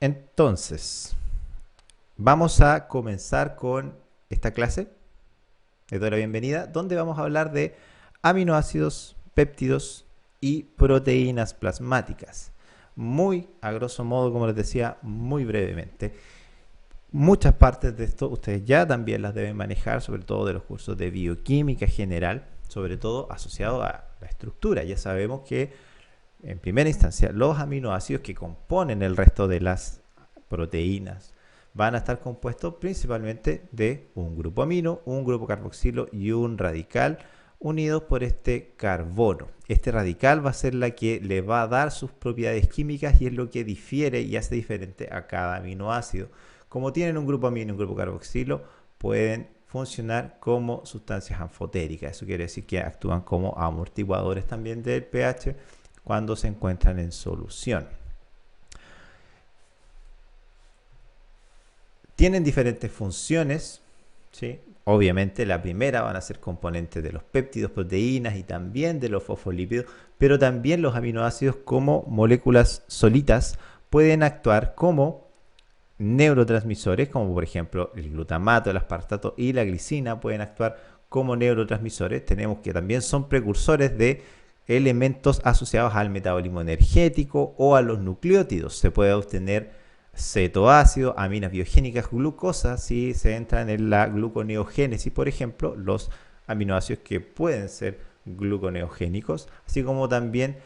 Entonces, vamos a comenzar con esta clase. Les doy la bienvenida, donde vamos a hablar de aminoácidos, péptidos y proteínas plasmáticas. Muy a grosso modo, como les decía, muy brevemente. Muchas partes de esto ustedes ya también las deben manejar, sobre todo de los cursos de bioquímica general, sobre todo asociado a la estructura. Ya sabemos que en primera instancia los aminoácidos que componen el resto de las proteínas van a estar compuestos principalmente de un grupo amino, un grupo carboxilo y un radical unidos por este carbono. Este radical va a ser la que le va a dar sus propiedades químicas y es lo que difiere y hace diferente a cada aminoácido. Como tienen un grupo amino y un grupo carboxilo, pueden funcionar como sustancias anfotéricas. Eso quiere decir que actúan como amortiguadores también del pH cuando se encuentran en solución. Tienen diferentes funciones, ¿sí? Obviamente la primera van a ser componentes de los péptidos, proteínas y también de los fosfolípidos, pero también los aminoácidos como moléculas solitas pueden actuar como neurotransmisores, como por ejemplo el glutamato, el aspartato y la glicina pueden actuar como neurotransmisores. Tenemos que también son precursores de elementos asociados al metabolismo energético o a los nucleótidos. Se puede obtener cetoácido, aminas biogénicas, glucosa, si se entran en la gluconeogénesis, por ejemplo, los aminoácidos que pueden ser gluconeogénicos, así como también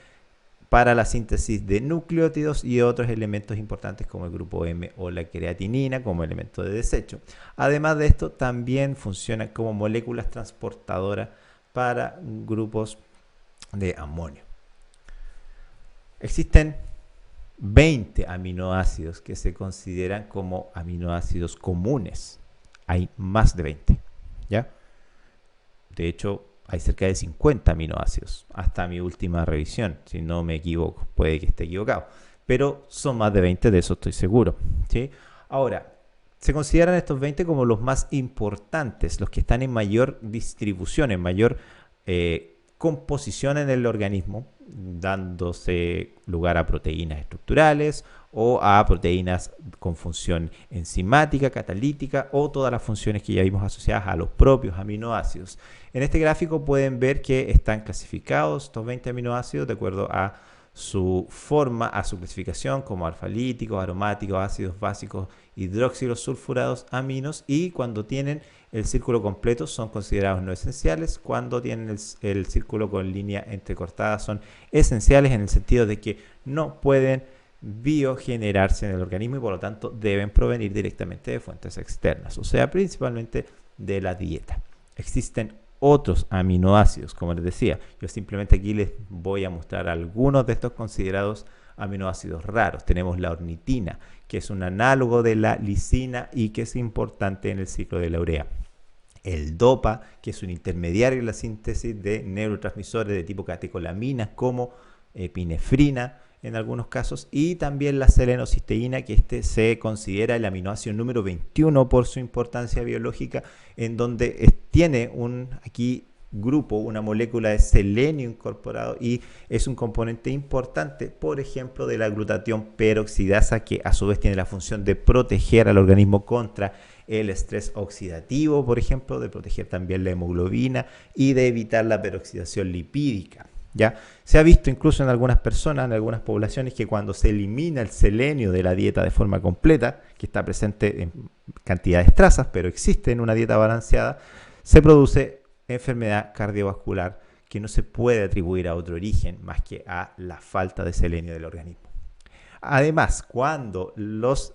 para la síntesis de nucleótidos y otros elementos importantes como el grupo M o la creatinina como elemento de desecho. Además de esto, también funcionan como moléculas transportadoras para grupos de amonio. Existen 20 aminoácidos que se consideran como aminoácidos comunes. Hay más de 20, ¿ya? De hecho, hay cerca de 50 aminoácidos hasta mi última revisión, si no me equivoco, puede que esté equivocado, pero son más de 20, de eso estoy seguro, ¿sí? Ahora, se consideran estos 20 como los más importantes, los que están en mayor distribución, en mayor composición en el organismo, dándose lugar a proteínas estructurales o a proteínas con función enzimática, catalítica o todas las funciones que ya vimos asociadas a los propios aminoácidos. En este gráfico pueden ver que están clasificados estos 20 aminoácidos de acuerdo a su forma, a su clasificación como alfa-líticos, aromáticos, ácidos básicos, hidróxilos, sulfurados, aminos, y cuando tienen el círculo completo son considerados no esenciales. Cuando tienen el círculo con línea entrecortada son esenciales en el sentido de que no pueden biogenerarse en el organismo y por lo tanto deben provenir directamente de fuentes externas, o sea, principalmente de la dieta. Existen otros aminoácidos, como les decía, yo simplemente aquí les voy a mostrar algunos de estos considerados aminoácidos raros. Tenemos la ornitina, que es un análogo de la lisina y que es importante en el ciclo de la urea. El DOPA, que es un intermediario en la síntesis de neurotransmisores de tipo catecolaminas como epinefrina en algunos casos, y también la selenocisteína, que se considera el aminoácido número 21 por su importancia biológica, en donde tiene aquí grupo, una molécula de selenio incorporado y es un componente importante, por ejemplo, de la glutatión peroxidasa, que a su vez tiene la función de proteger al organismo contra el estrés oxidativo, por ejemplo, de proteger también la hemoglobina y de evitar la peroxidación lipídica. ¿Ya? Se ha visto incluso en algunas personas, en algunas poblaciones, que cuando se elimina el selenio de la dieta de forma completa, que está presente en cantidades trazas, pero existe en una dieta balanceada, se produce enfermedad cardiovascular que no se puede atribuir a otro origen más que a la falta de selenio del organismo. Además, cuando los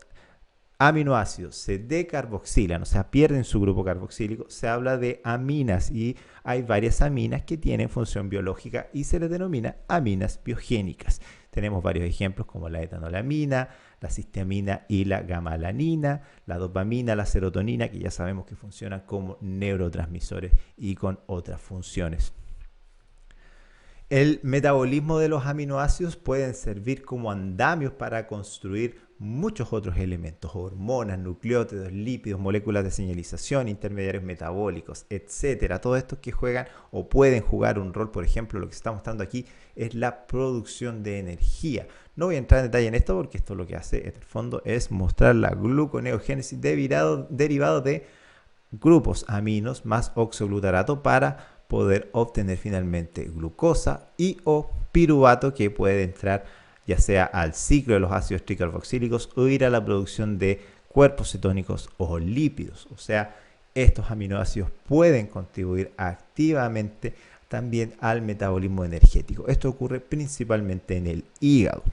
aminoácidos se decarboxilan, o sea, pierden su grupo carboxílico, se habla de aminas y hay varias aminas que tienen función biológica y se les denomina aminas biogénicas. Tenemos varios ejemplos como la etanolamina, la cisteamina y la gamalanina, la dopamina, la serotonina, que ya sabemos que funcionan como neurotransmisores y con otras funciones. El metabolismo de los aminoácidos pueden servir como andamios para construir muchos otros elementos, hormonas, nucleótidos, lípidos, moléculas de señalización, intermediarios metabólicos, etcétera. Todos estos que juegan o pueden jugar un rol, por ejemplo, lo que se está mostrando aquí es la producción de energía. No voy a entrar en detalle en esto porque esto lo que hace en el fondo es mostrar la gluconeogénesis derivado de grupos aminos más oxoglutarato para poder obtener finalmente glucosa y o piruvato, que puede entrar ya sea al ciclo de los ácidos tricarboxílicos o ir a la producción de cuerpos cetónicos o lípidos. O sea, estos aminoácidos pueden contribuir activamente también al metabolismo energético. Esto ocurre principalmente en el hígado.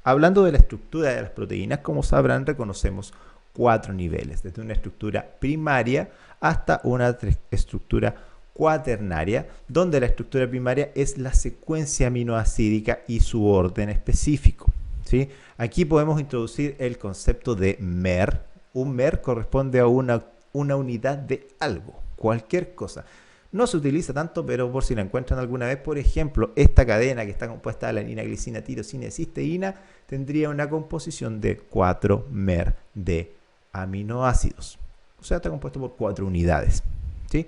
Hablando de la estructura de las proteínas, como sabrán, reconocemos 4 niveles, desde una estructura primaria hasta una estructura cuaternaria, donde la estructura primaria es la secuencia aminoácidica y su orden específico, ¿sí? Aquí podemos introducir el concepto de MER. Un MER corresponde a una unidad de algo, cualquier cosa. No se utiliza tanto, pero por si la encuentran alguna vez, por ejemplo, esta cadena que está compuesta de alanina, glicina, tirosina y cisteína tendría una composición de 4 MER de aminoácidos. O sea, está compuesto por 4 unidades, ¿sí?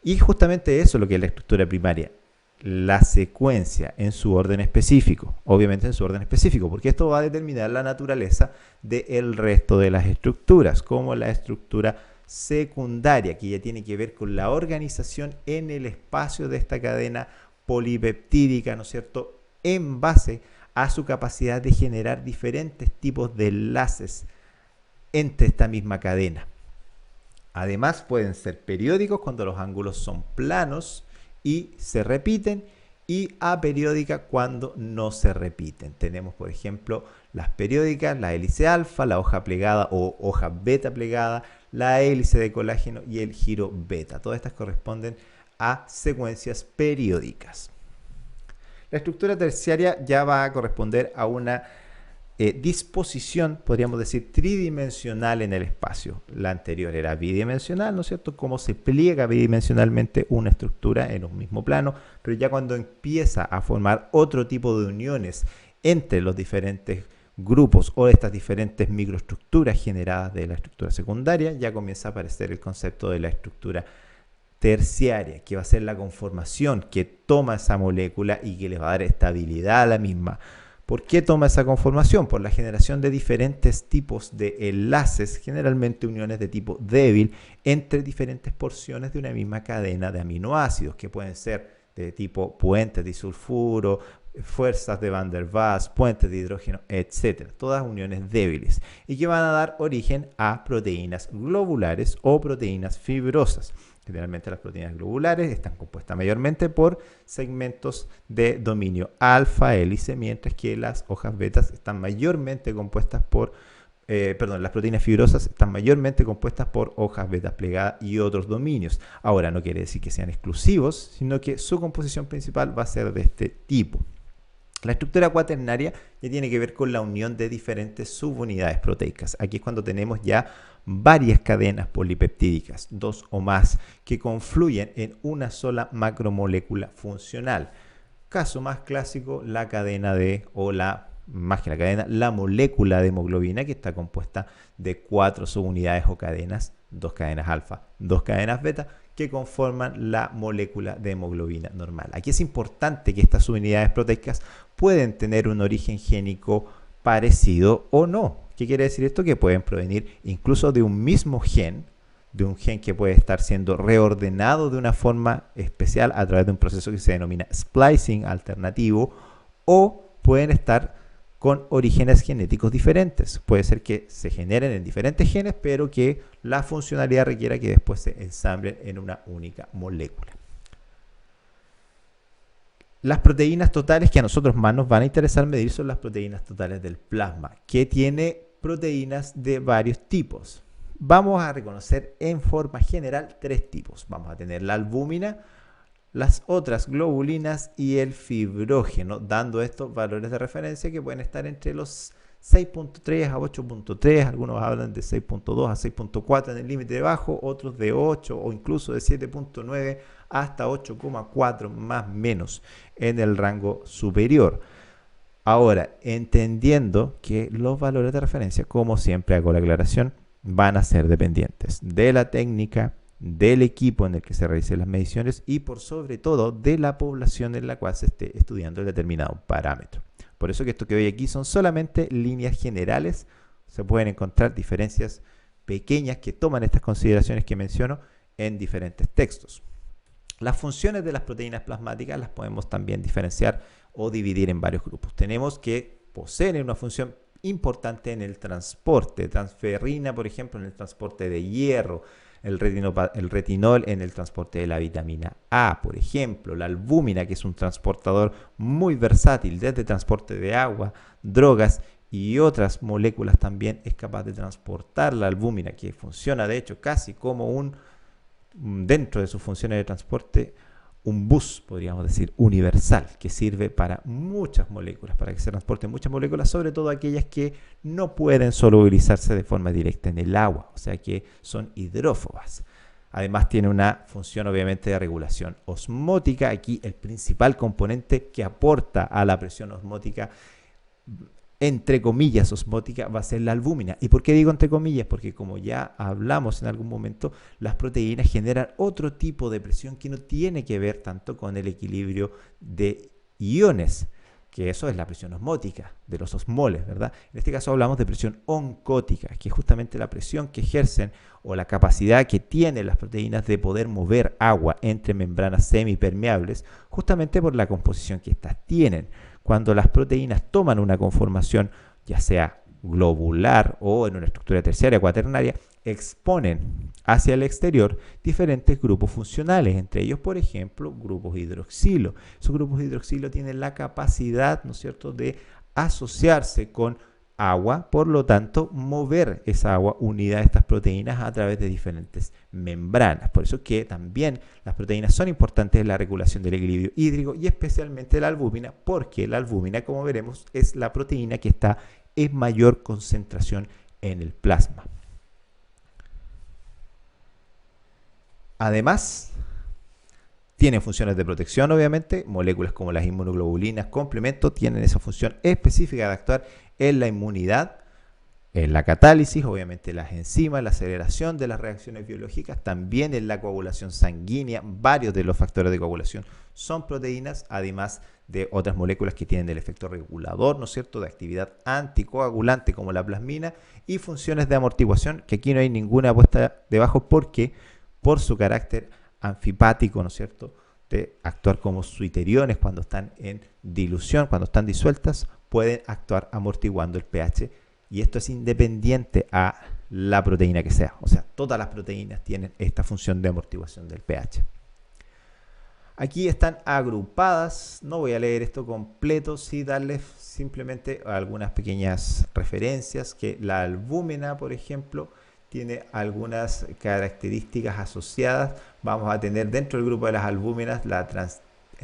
Y justamente eso es lo que es la estructura primaria, la secuencia en su orden específico, obviamente en su orden específico, porque esto va a determinar la naturaleza del resto de las estructuras, como la estructura secundaria, que ya tiene que ver con la organización en el espacio de esta cadena polipeptídica, ¿no es cierto?, en base a su capacidad de generar diferentes tipos de enlaces entre esta misma cadena. Además, pueden ser periódicos cuando los ángulos son planos y se repiten, y aperiódica cuando no se repiten. Tenemos, por ejemplo, las periódicas, la hélice alfa, la hoja plegada o hoja beta plegada, la hélice de colágeno y el giro beta. Todas estas corresponden a secuencias periódicas. La estructura terciaria ya va a corresponder a una disposición, podríamos decir, tridimensional en el espacio. La anterior era bidimensional, ¿no es cierto? Cómo se pliega bidimensionalmente una estructura en un mismo plano, pero ya cuando empieza a formar otro tipo de uniones entre los diferentes grupos o estas diferentes microestructuras generadas de la estructura secundaria, ya comienza a aparecer el concepto de la estructura terciaria, que va a ser la conformación que toma esa molécula y que le va a dar estabilidad a la misma. ¿Por qué toma esa conformación? Por la generación de diferentes tipos de enlaces, generalmente uniones de tipo débil, entre diferentes porciones de una misma cadena de aminoácidos, que pueden ser de tipo puentes disulfuro, fuerzas de Van der Waals, puentes de hidrógeno, etc. Todas uniones débiles y que van a dar origen a proteínas globulares o proteínas fibrosas. Generalmente las proteínas globulares están compuestas mayormente por segmentos de dominio alfa hélice, mientras que las hojas betas están mayormente compuestas por, las proteínas fibrosas están mayormente compuestas por hojas betas plegadas y otros dominios. Ahora, no quiere decir que sean exclusivos, sino que su composición principal va a ser de este tipo. La estructura cuaternaria ya tiene que ver con la unión de diferentes subunidades proteicas. Aquí es cuando tenemos ya varias cadenas polipeptídicas, 2 o más, que confluyen en una sola macromolécula funcional. Caso más clásico, la cadena la molécula de hemoglobina, que está compuesta de 4 subunidades o cadenas, 2 cadenas alfa, 2 cadenas beta, que conforman la molécula de hemoglobina normal. Aquí es importante que estas subunidades proteicas pueden tener un origen génico parecido o no. ¿Qué quiere decir esto? Que pueden provenir incluso de un mismo gen, de un gen que puede estar siendo reordenado de una forma especial a través de un proceso que se denomina splicing alternativo, o pueden estar con orígenes genéticos diferentes. Puede ser que se generen en diferentes genes, pero que la funcionalidad requiera que después se ensamblen en una única molécula. Las proteínas totales que a nosotros más nos van a interesar medir son las proteínas totales del plasma, que tiene proteínas de varios tipos. Vamos a reconocer en forma general 3 tipos. Vamos a tener la albúmina, las otras globulinas y el fibrógeno, dando estos valores de referencia que pueden estar entre los 6.3 a 8.3, algunos hablan de 6.2 a 6.4 en el límite de bajo, otros de 8 o incluso de 7.9 hasta 8,4 más menos en el rango superior. Ahora, entendiendo que los valores de referencia, como siempre hago la aclaración, van a ser dependientes de la técnica, del equipo en el que se realicen las mediciones y por sobre todo de la población en la cual se esté estudiando el determinado parámetro. Por eso que esto que veis aquí son solamente líneas generales. Se pueden encontrar diferencias pequeñas que toman estas consideraciones que menciono en diferentes textos. Las funciones de las proteínas plasmáticas las podemos también diferenciar o dividir en varios grupos. Tenemos que poseen una función importante en el transporte, transferrina, por ejemplo, en el transporte de hierro, el retinol en el transporte de la vitamina A, por ejemplo, la albúmina, que es un transportador muy versátil, desde transporte de agua, drogas y otras moléculas también es capaz de transportar la albúmina, que funciona de hecho casi como dentro de sus funciones de transporte, un bus, podríamos decir, universal, que sirve para muchas moléculas, para que se transporten muchas moléculas, sobre todo aquellas que no pueden solubilizarse de forma directa en el agua, o sea que son hidrófobas. Además tiene una función obviamente de regulación osmótica. Aquí el principal componente que aporta a la presión osmótica, entre comillas osmótica, va a ser la albúmina. ¿Y por qué digo entre comillas? Porque como ya hablamos en algún momento, las proteínas generan otro tipo de presión que no tiene que ver tanto con el equilibrio de iones, que eso es la presión osmótica de los osmoles, ¿verdad? En este caso hablamos de presión oncótica, que es justamente la presión que ejercen o la capacidad que tienen las proteínas de poder mover agua entre membranas semipermeables, justamente por la composición que éstas tienen. Cuando las proteínas toman una conformación, ya sea globular o en una estructura terciaria cuaternaria, exponen hacia el exterior diferentes grupos funcionales, entre ellos, por ejemplo, grupos hidroxilo. Esos grupos hidroxilo tienen la capacidad, ¿no es cierto?, de asociarse con agua, por lo tanto, mover esa agua unida a estas proteínas a través de diferentes membranas. Por eso que también las proteínas son importantes en la regulación del equilibrio hídrico y especialmente la albúmina, porque la albúmina, como veremos, es la proteína que está en mayor concentración en el plasma. Además, tiene funciones de protección, obviamente. Moléculas como las inmunoglobulinas, complementos, tienen esa función específica de actuar en la inmunidad, en la catálisis, obviamente las enzimas, la aceleración de las reacciones biológicas, también en la coagulación sanguínea. Varios de los factores de coagulación son proteínas, además de otras moléculas que tienen el efecto regulador, ¿no es cierto?, de actividad anticoagulante como la plasmina, y funciones de amortiguación, que aquí no hay ninguna puesta debajo porque por su carácter anfipático, ¿no es cierto?, de actuar como suiteriores cuando están en dilución, cuando están disueltas, pueden actuar amortiguando el pH, y esto es independiente a la proteína que sea. O sea, todas las proteínas tienen esta función de amortiguación del pH. Aquí están agrupadas, no voy a leer esto completo, sí darles simplemente algunas pequeñas referencias, que la albúmina, por ejemplo, tiene algunas características asociadas. Vamos a tener dentro del grupo de las albúminas la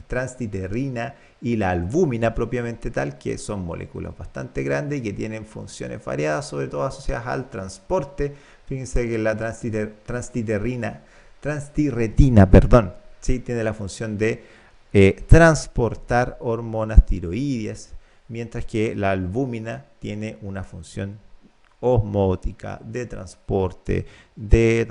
transtiterrina y la albúmina propiamente tal, que son moléculas bastante grandes y que tienen funciones variadas, sobre todo asociadas al transporte. Fíjense que la transtirretina, ¿sí?, tiene la función de transportar hormonas tiroideas, mientras que la albúmina tiene una función osmótica, de transporte de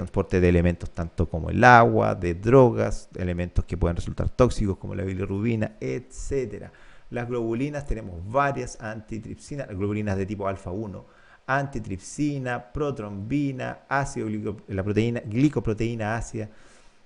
elementos tanto como el agua, de drogas, de elementos que pueden resultar tóxicos como la bilirrubina, etc. Las globulinas, tenemos varias antitripsinas, las globulinas de tipo alfa 1, antitripsina, protrombina, la glicoproteína ácida,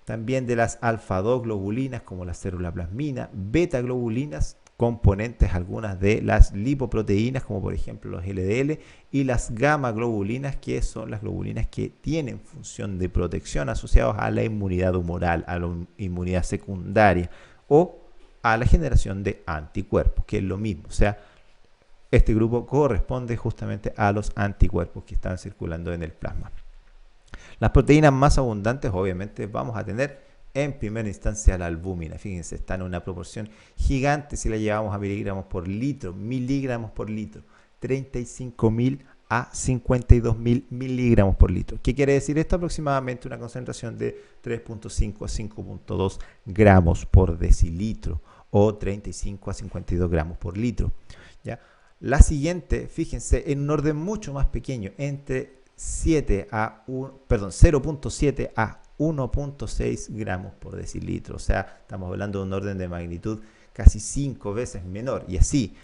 también de las alfa 2 globulinas como la célula plasmina, beta globulinas, componentes algunas de las lipoproteínas como por ejemplo los LDL, y las gamma globulinas, que son las globulinas que tienen función de protección asociadas a la inmunidad humoral, a la inmunidad secundaria o a la generación de anticuerpos, que es lo mismo. O sea, este grupo corresponde justamente a los anticuerpos que están circulando en el plasma. Las proteínas más abundantes, obviamente, vamos a tener en primera instancia la albúmina. Fíjense, está en una proporción gigante si la llevamos a miligramos por litro, 35.000 a 52.000 miligramos por litro. ¿Qué quiere decir esto? Aproximadamente una concentración de 3.5 a 5.2 gramos por decilitro o 35 a 52 gramos por litro. ¿Ya? La siguiente, fíjense, en un orden mucho más pequeño, entre 0.7 a 1.6 gramos por decilitro. O sea, estamos hablando de un orden de magnitud casi 5 veces menor. Y así,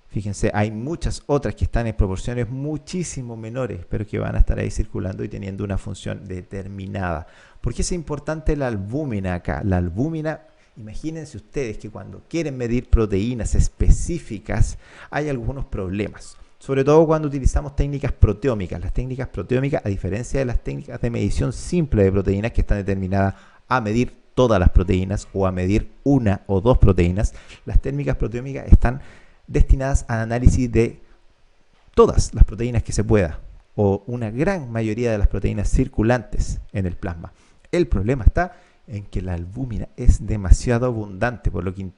fíjense, hay muchas otras que están en proporciones muchísimo menores, pero que van a estar ahí circulando y teniendo una función determinada. ¿Por qué es importante la albúmina acá? La albúmina, imagínense ustedes que cuando quieren medir proteínas específicas hay algunos problemas. Sobre todo cuando utilizamos técnicas proteómicas. Las técnicas proteómicas, a diferencia de las técnicas de medición simple de proteínas que están determinadas a medir todas las proteínas o a medir una o dos proteínas, las técnicas proteómicas están destinadas al análisis de todas las proteínas que se pueda o una gran mayoría de las proteínas circulantes en el plasma. El problema está en que la albúmina es demasiado abundante, por lo que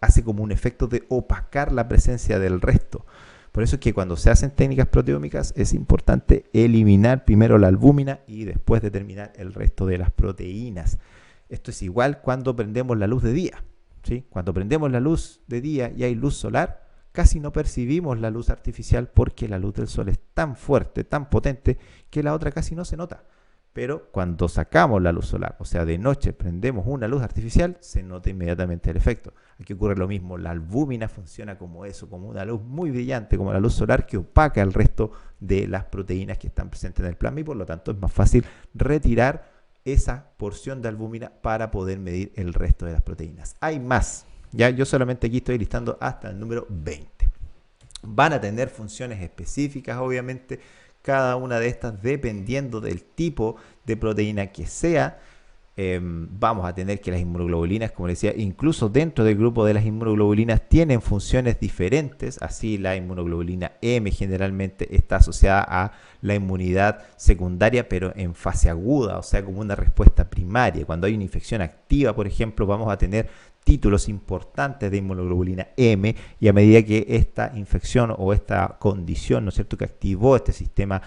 hace como un efecto de opacar la presencia del resto. Por eso es que cuando se hacen técnicas proteómicas es importante eliminar primero la albúmina y después determinar el resto de las proteínas. Esto es igual cuando prendemos la luz de día, ¿sí? Cuando prendemos la luz de día y hay luz solar, casi no percibimos la luz artificial porque la luz del sol es tan fuerte, tan potente, que la otra casi no se nota. Pero cuando sacamos la luz solar, o sea, de noche prendemos una luz artificial, se nota inmediatamente el efecto. Aquí ocurre lo mismo, la albúmina funciona como eso, como una luz muy brillante, como la luz solar que opaca el resto de las proteínas que están presentes en el plasma y por lo tanto es más fácil retirar esa porción de albúmina para poder medir el resto de las proteínas. Hay más, ya yo solamente aquí estoy listando hasta el número 20. Van a tener funciones específicas, obviamente, cada una de estas dependiendo del tipo de proteína que sea. Vamos a tener que las inmunoglobulinas, como les decía, incluso dentro del grupo de las inmunoglobulinas tienen funciones diferentes. Así la inmunoglobulina M generalmente está asociada a la inmunidad secundaria, pero en fase aguda, o sea, como una respuesta primaria. Cuando hay una infección activa, por ejemplo, vamos a tener títulos importantes de inmunoglobulina M y a medida que esta infección o esta condición, ¿no es cierto?, que activó este sistema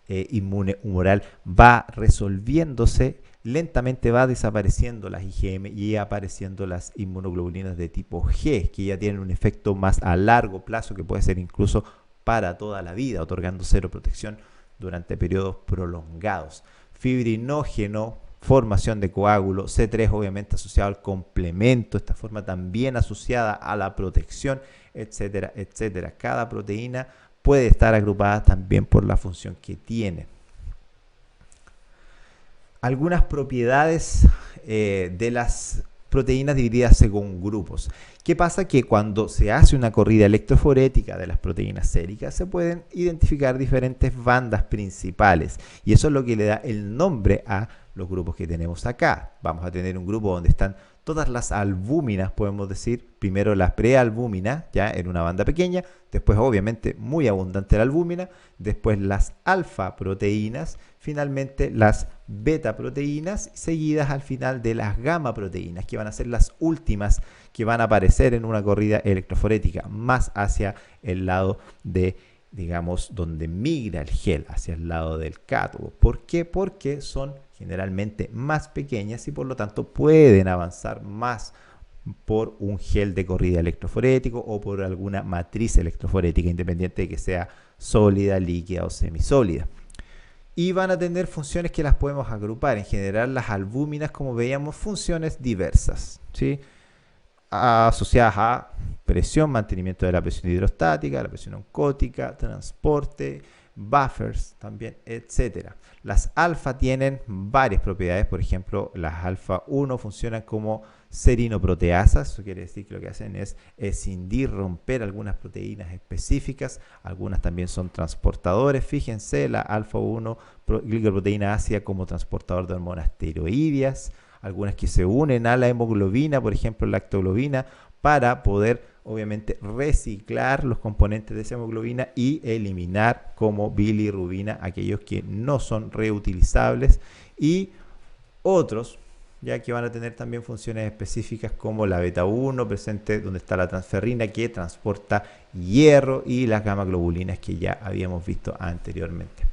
inmune humoral va resolviéndose, lentamente va desapareciendo las IgM y apareciendo las inmunoglobulinas de tipo G, que ya tienen un efecto más a largo plazo que puede ser incluso para toda la vida, otorgando seroprotección durante periodos prolongados. Fibrinógeno, formación de coágulo, C3 obviamente asociado al complemento, esta forma también asociada a la protección, etcétera, etcétera. Cada proteína puede estar agrupada también por la función que tiene. Algunas propiedades de las proteínas divididas según grupos. ¿Qué pasa? Que cuando se hace una corrida electroforética de las proteínas séricas se pueden identificar diferentes bandas principales y eso es lo que le da el nombre a los grupos que tenemos acá. Vamos a tener un grupo donde están todas las albúminas, podemos decir, primero las prealbúminas, ya en una banda pequeña, después obviamente muy abundante la albúmina, después las alfa proteínas, finalmente las beta proteínas, seguidas al final de las gamma proteínas, que van a ser las últimas que van a aparecer en una corrida electroforética, más hacia el lado de, digamos, donde migra el gel, hacia el lado del cátodo. ¿Por qué? Porque son generalmente más pequeñas y por lo tanto pueden avanzar más por un gel de corrida electroforético o por alguna matriz electroforética, independiente de que sea sólida, líquida o semisólida. Y van a tener funciones que las podemos agrupar. En general, las albúminas, como veíamos, funciones diversas, ¿sí?, asociadas a presión, mantenimiento de la presión hidrostática, la presión oncótica, transporte, buffers también, etcétera. Las alfa tienen varias propiedades, por ejemplo, las alfa 1 funcionan como serinoproteasas, eso quiere decir que lo que hacen es escindir, romper algunas proteínas específicas, algunas también son transportadores, fíjense, la alfa 1 glicoproteína ácida como transportador de hormonas tiroideas, algunas que se unen a la hemoglobina, por ejemplo lactoglobina, para poder obviamente reciclar los componentes de esa hemoglobina y eliminar como bilirrubina aquellos que no son reutilizables y otros, ya que van a tener también funciones específicas como la beta 1 presente donde está la transferrina que transporta hierro y las gamma globulinas que ya habíamos visto anteriormente.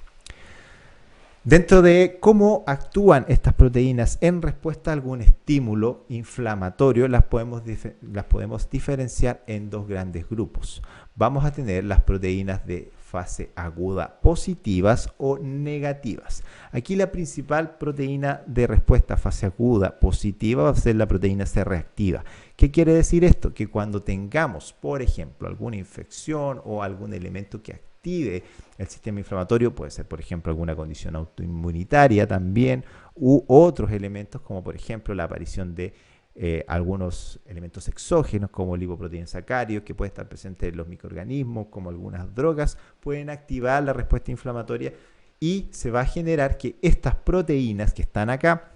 Dentro de cómo actúan estas proteínas en respuesta a algún estímulo inflamatorio, las podemos diferenciar en dos grandes grupos. Vamos a tener las proteínas de fase aguda positivas o negativas. Aquí la principal proteína de respuesta a fase aguda positiva va a ser la proteína C reactiva. ¿Qué quiere decir esto? Que cuando tengamos, por ejemplo, alguna infección o algún elemento que active el sistema inflamatorio, puede ser, por ejemplo, alguna condición autoinmunitaria también, u otros elementos como, por ejemplo, la aparición de algunos elementos exógenos como lipoproteínas sacáridos que puede estar presente en los microorganismos, como algunas drogas, pueden activar la respuesta inflamatoria y se va a generar que estas proteínas que están acá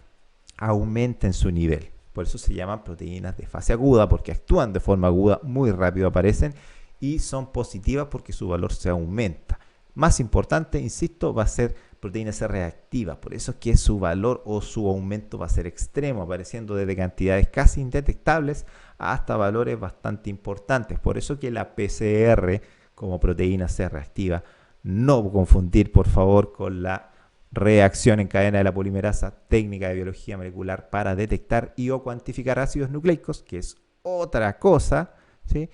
aumenten su nivel. Por eso se llaman proteínas de fase aguda, porque actúan de forma aguda, muy rápido aparecen y son positivas porque su valor se aumenta. Más importante, insisto, va a ser proteína C reactiva, por eso es que su valor o su aumento va a ser extremo, apareciendo desde cantidades casi indetectables hasta valores bastante importantes. Por eso que la PCR como proteína C reactiva, no confundir por favor con la reacción en cadena de la polimerasa, técnica de biología molecular para detectar y o cuantificar ácidos nucleicos, que es otra cosa, ¿sí?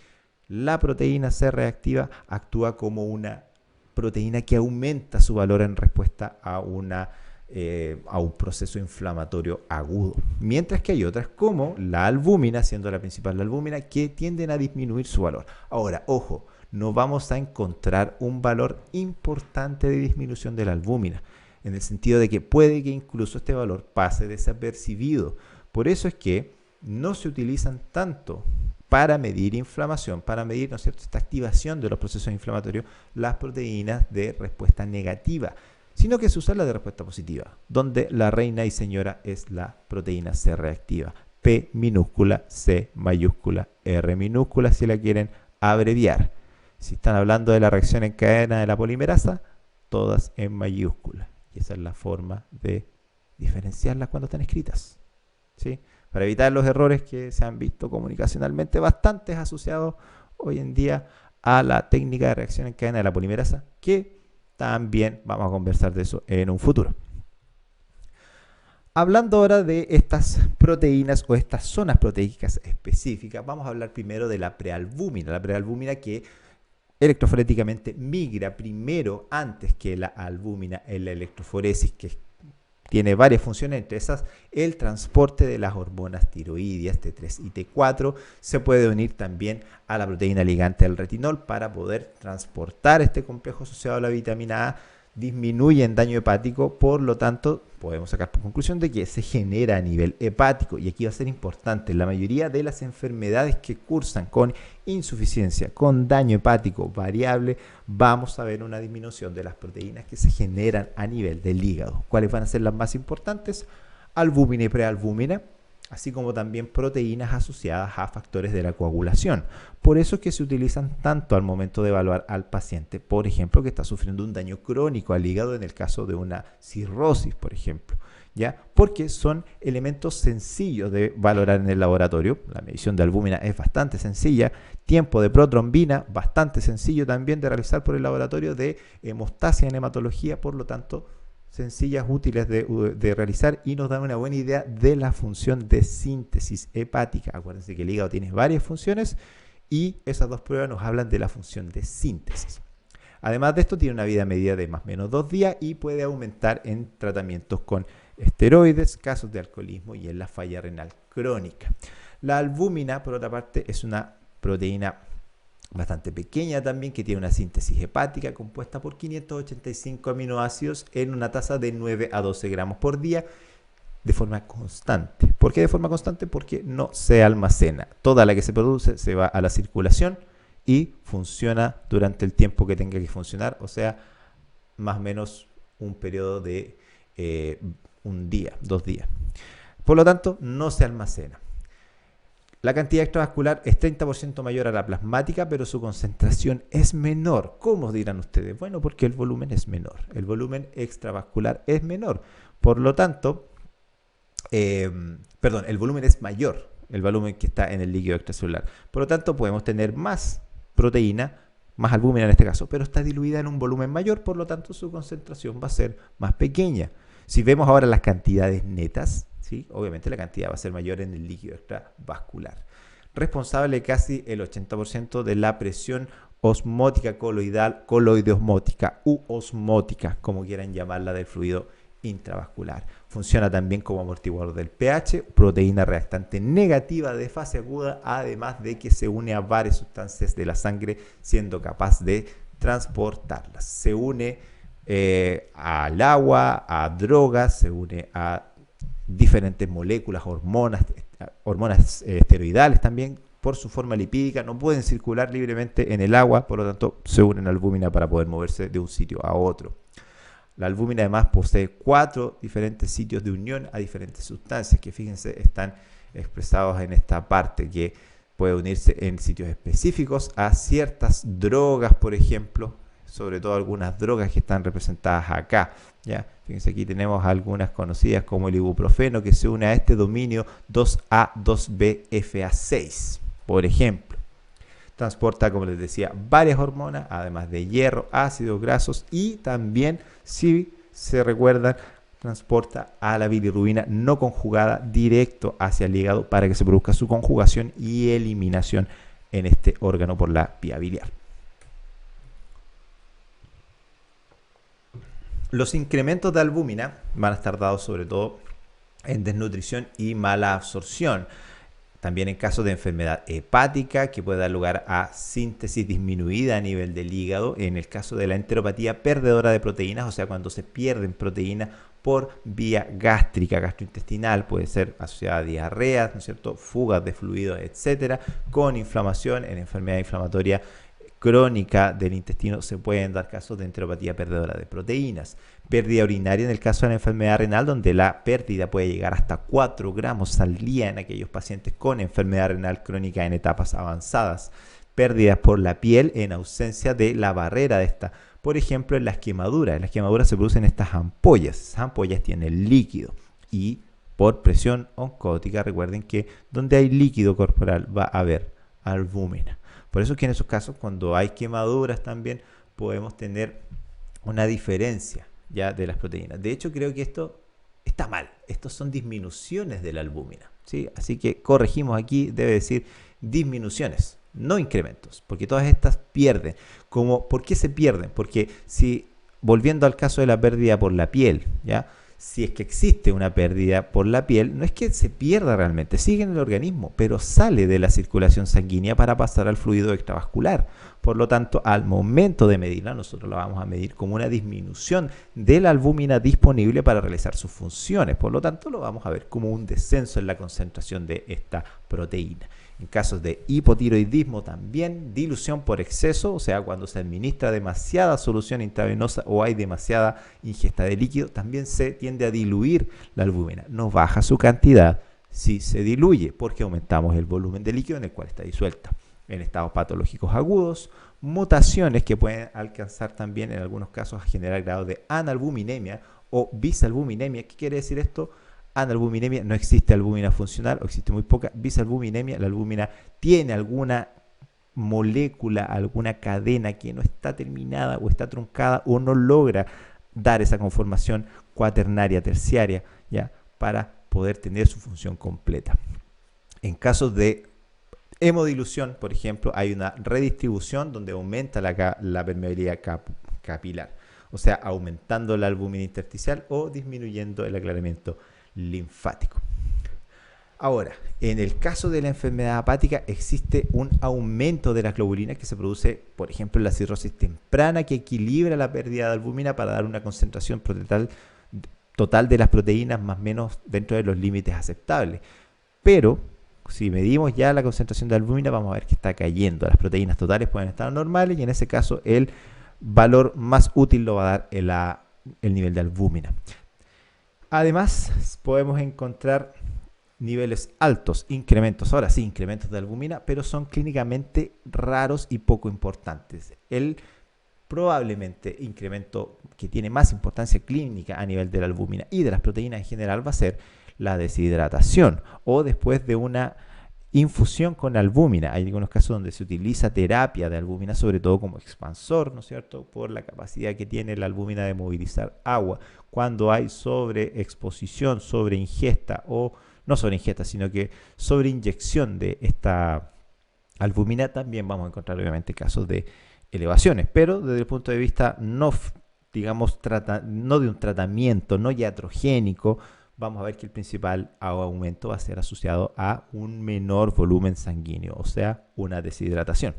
La proteína C reactiva actúa como una proteína que aumenta su valor en respuesta a un proceso inflamatorio agudo. Mientras que hay otras como la albúmina, siendo la principal la albúmina, que tienden a disminuir su valor. Ahora, ojo, no vamos a encontrar un valor importante de disminución de la albúmina, en el sentido de que puede que incluso este valor pase desapercibido. Por eso es que no se utilizan tanto para medir inflamación, para medir, ¿no es cierto?, esta activación de los procesos inflamatorios, las proteínas de respuesta negativa, sino que se usa la de respuesta positiva, donde la reina y señora es la proteína C reactiva, P minúscula, C mayúscula, R minúscula, si la quieren abreviar. Si están hablando de la reacción en cadena de la polimerasa, todas en mayúscula. Y esa es la forma de diferenciarlas cuando están escritas, ¿sí? Para evitar los errores que se han visto comunicacionalmente bastantes asociados hoy en día a la técnica de reacción en cadena de la polimerasa, que también vamos a conversar de eso en un futuro. Hablando ahora de estas proteínas o estas zonas proteicas específicas, vamos a hablar primero de la prealbúmina. La prealbúmina que electroforéticamente migra primero antes que la albúmina en la electroforesis, que tiene varias funciones, entre esas el transporte de las hormonas tiroideas T3 y T4. Se puede unir también a la proteína ligante del retinol para poder transportar este complejo asociado a la vitamina A. Disminuye en daño hepático, por lo tanto podemos sacar por conclusión de que se genera a nivel hepático. Y aquí va a ser importante, la mayoría de las enfermedades que cursan con insuficiencia, con daño hepático variable, vamos a ver una disminución de las proteínas que se generan a nivel del hígado. ¿Cuáles van a ser las más importantes? Albúmina y prealbúmina, así como también proteínas asociadas a factores de la coagulación. Por eso es que se utilizan tanto al momento de evaluar al paciente, por ejemplo, que está sufriendo un daño crónico al hígado en el caso de una cirrosis, por ejemplo, ¿ya? Porque son elementos sencillos de valorar en el laboratorio. La medición de albúmina es bastante sencilla. Tiempo de protrombina, bastante sencillo también de realizar por el laboratorio de hemostasia en hematología, por lo tanto, sencillas, útiles de realizar y nos dan una buena idea de la función de síntesis hepática. Acuérdense que el hígado tiene varias funciones y esas dos pruebas nos hablan de la función de síntesis. Además de esto, tiene una vida media de más o menos 2 días y puede aumentar en tratamientos con esteroides, casos de alcoholismo y en la falla renal crónica. La albúmina, por otra parte, es una proteína bastante pequeña también, que tiene una síntesis hepática compuesta por 585 aminoácidos en una tasa de 9 a 12 gramos por día de forma constante. ¿Por qué de forma constante? Porque no se almacena. Toda la que se produce se va a la circulación y funciona durante el tiempo que tenga que funcionar, o sea, más o menos un periodo de un día, 2 días. Por lo tanto, no se almacena. La cantidad extravascular es 30% mayor a la plasmática, pero su concentración es menor. ¿Cómo dirán ustedes? Bueno, porque el volumen es menor. El volumen extravascular es menor. Por lo tanto, perdón, el volumen es mayor, el volumen que está en el líquido extracelular. Por lo tanto, podemos tener más proteína, más albúmina en este caso, pero está diluida en un volumen mayor, por lo tanto su concentración va a ser más pequeña. Si vemos ahora las cantidades netas, ¿sí? Obviamente la cantidad va a ser mayor en el líquido extravascular. Responsable casi el 80% de la presión osmótica coloidal, coloideosmótica u osmótica, como quieran llamarla, del fluido intravascular. Funciona también como amortiguador del pH, proteína reactante negativa de fase aguda, además de que se une a varias sustancias de la sangre, siendo capaz de transportarlas. Se une al agua, a drogas, se une a diferentes moléculas, hormonas esteroidales también, por su forma lipídica, no pueden circular libremente en el agua, por lo tanto se unen a la albúmina para poder moverse de un sitio a otro. La albúmina además posee 4 diferentes sitios de unión a diferentes sustancias que, fíjense, están expresados en esta parte, que puede unirse en sitios específicos a ciertas drogas, por ejemplo, sobre todo algunas drogas que están representadas acá. ¿Ya? Fíjense, aquí tenemos algunas conocidas como el ibuprofeno, que se une a este dominio 2A2BFA6, por ejemplo. Transporta, como les decía, varias hormonas, además de hierro, ácidos grasos y también, si se recuerdan, transporta a la bilirrubina no conjugada directo hacia el hígado para que se produzca su conjugación y eliminación en este órgano por la vía biliar. Los incrementos de albúmina van a estar dados sobre todo en desnutrición y mala absorción. También en casos de enfermedad hepática, que puede dar lugar a síntesis disminuida a nivel del hígado. En el caso de la enteropatía perdedora de proteínas, o sea, cuando se pierden proteínas por vía gástrica, gastrointestinal, puede ser asociada a diarreas, ¿no es cierto?, fugas de fluidos, etcétera, con inflamación. En enfermedad inflamatoria crónica del intestino se pueden dar casos de enteropatía perdedora de proteínas. Pérdida urinaria en el caso de la enfermedad renal, donde la pérdida puede llegar hasta 4 gramos al día en aquellos pacientes con enfermedad renal crónica en etapas avanzadas. Pérdidas por la piel en ausencia de la barrera de esta. Por ejemplo, en las quemaduras. En las quemaduras se producen estas ampollas. Esas ampollas tienen líquido y por presión oncótica, recuerden que donde hay líquido corporal va a haber albúmina. Por eso que en esos casos, cuando hay quemaduras también, podemos tener una diferencia ya de las proteínas. De hecho, creo que esto está mal. Estos son disminuciones de la albúmina, ¿sí? Así que corregimos aquí, debe decir disminuciones, no incrementos, porque todas estas pierden. ¿Por qué se pierden? Porque si, volviendo al caso de la pérdida por la piel, ¿ya?, si es que existe una pérdida por la piel, no es que se pierda realmente, sigue en el organismo, pero sale de la circulación sanguínea para pasar al fluido extravascular. Por lo tanto, al momento de medirla, nosotros la vamos a medir como una disminución de la albúmina disponible para realizar sus funciones. Por lo tanto, lo vamos a ver como un descenso en la concentración de esta proteína. En casos de hipotiroidismo también, dilución por exceso, o sea, cuando se administra demasiada solución intravenosa o hay demasiada ingesta de líquido, también se tiende a diluir la albúmina. No baja su cantidad, sí se diluye, porque aumentamos el volumen de líquido en el cual está disuelta. En estados patológicos agudos, mutaciones que pueden alcanzar también en algunos casos a generar grados de analbuminemia o bisalbuminemia. ¿Qué quiere decir esto? Analbuminemia, no existe albúmina funcional o existe muy poca. Bisalbuminemia, la albúmina tiene alguna molécula, alguna cadena que no está terminada o está truncada o no logra dar esa conformación cuaternaria, terciaria, ¿ya?, para poder tener su función completa. En casos de hemodilución, por ejemplo, hay una redistribución donde aumenta la permeabilidad capilar, o sea, aumentando la albúmina intersticial o disminuyendo el aclaramiento linfático. Ahora, en el caso de la enfermedad hepática existe un aumento de las globulinas que se produce, por ejemplo, en la cirrosis temprana, que equilibra la pérdida de albúmina para dar una concentración total de las proteínas más o menos dentro de los límites aceptables. Pero si medimos ya la concentración de albúmina, vamos a ver que está cayendo. Las proteínas totales pueden estar normales y en ese caso el valor más útil lo va a dar el nivel de albúmina. Además, podemos encontrar niveles altos, incrementos, ahora sí, incrementos de albúmina, pero son clínicamente raros y poco importantes. El probablemente incremento que tiene más importancia clínica a nivel de la albúmina y de las proteínas en general va a ser la deshidratación o después de una infusión con albúmina. Hay algunos casos donde se utiliza terapia de albúmina, sobre todo como expansor, ¿no es cierto?, por la capacidad que tiene la albúmina de movilizar agua. Cuando hay sobreexposición, sobreingesta o no sobreingesta, sino que sobreinyección de esta albúmina, también vamos a encontrar obviamente casos de elevaciones, pero desde el punto de vista no, digamos, no de un tratamiento no iatrogénico, vamos a ver que el principal aumento va a ser asociado a un menor volumen sanguíneo, o sea, una deshidratación.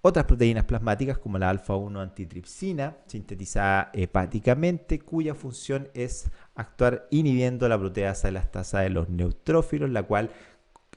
Otras proteínas plasmáticas como la alfa-1 antitripsina, sintetizada hepáticamente, cuya función es actuar inhibiendo la proteasa elastasa de los neutrófilos, la cual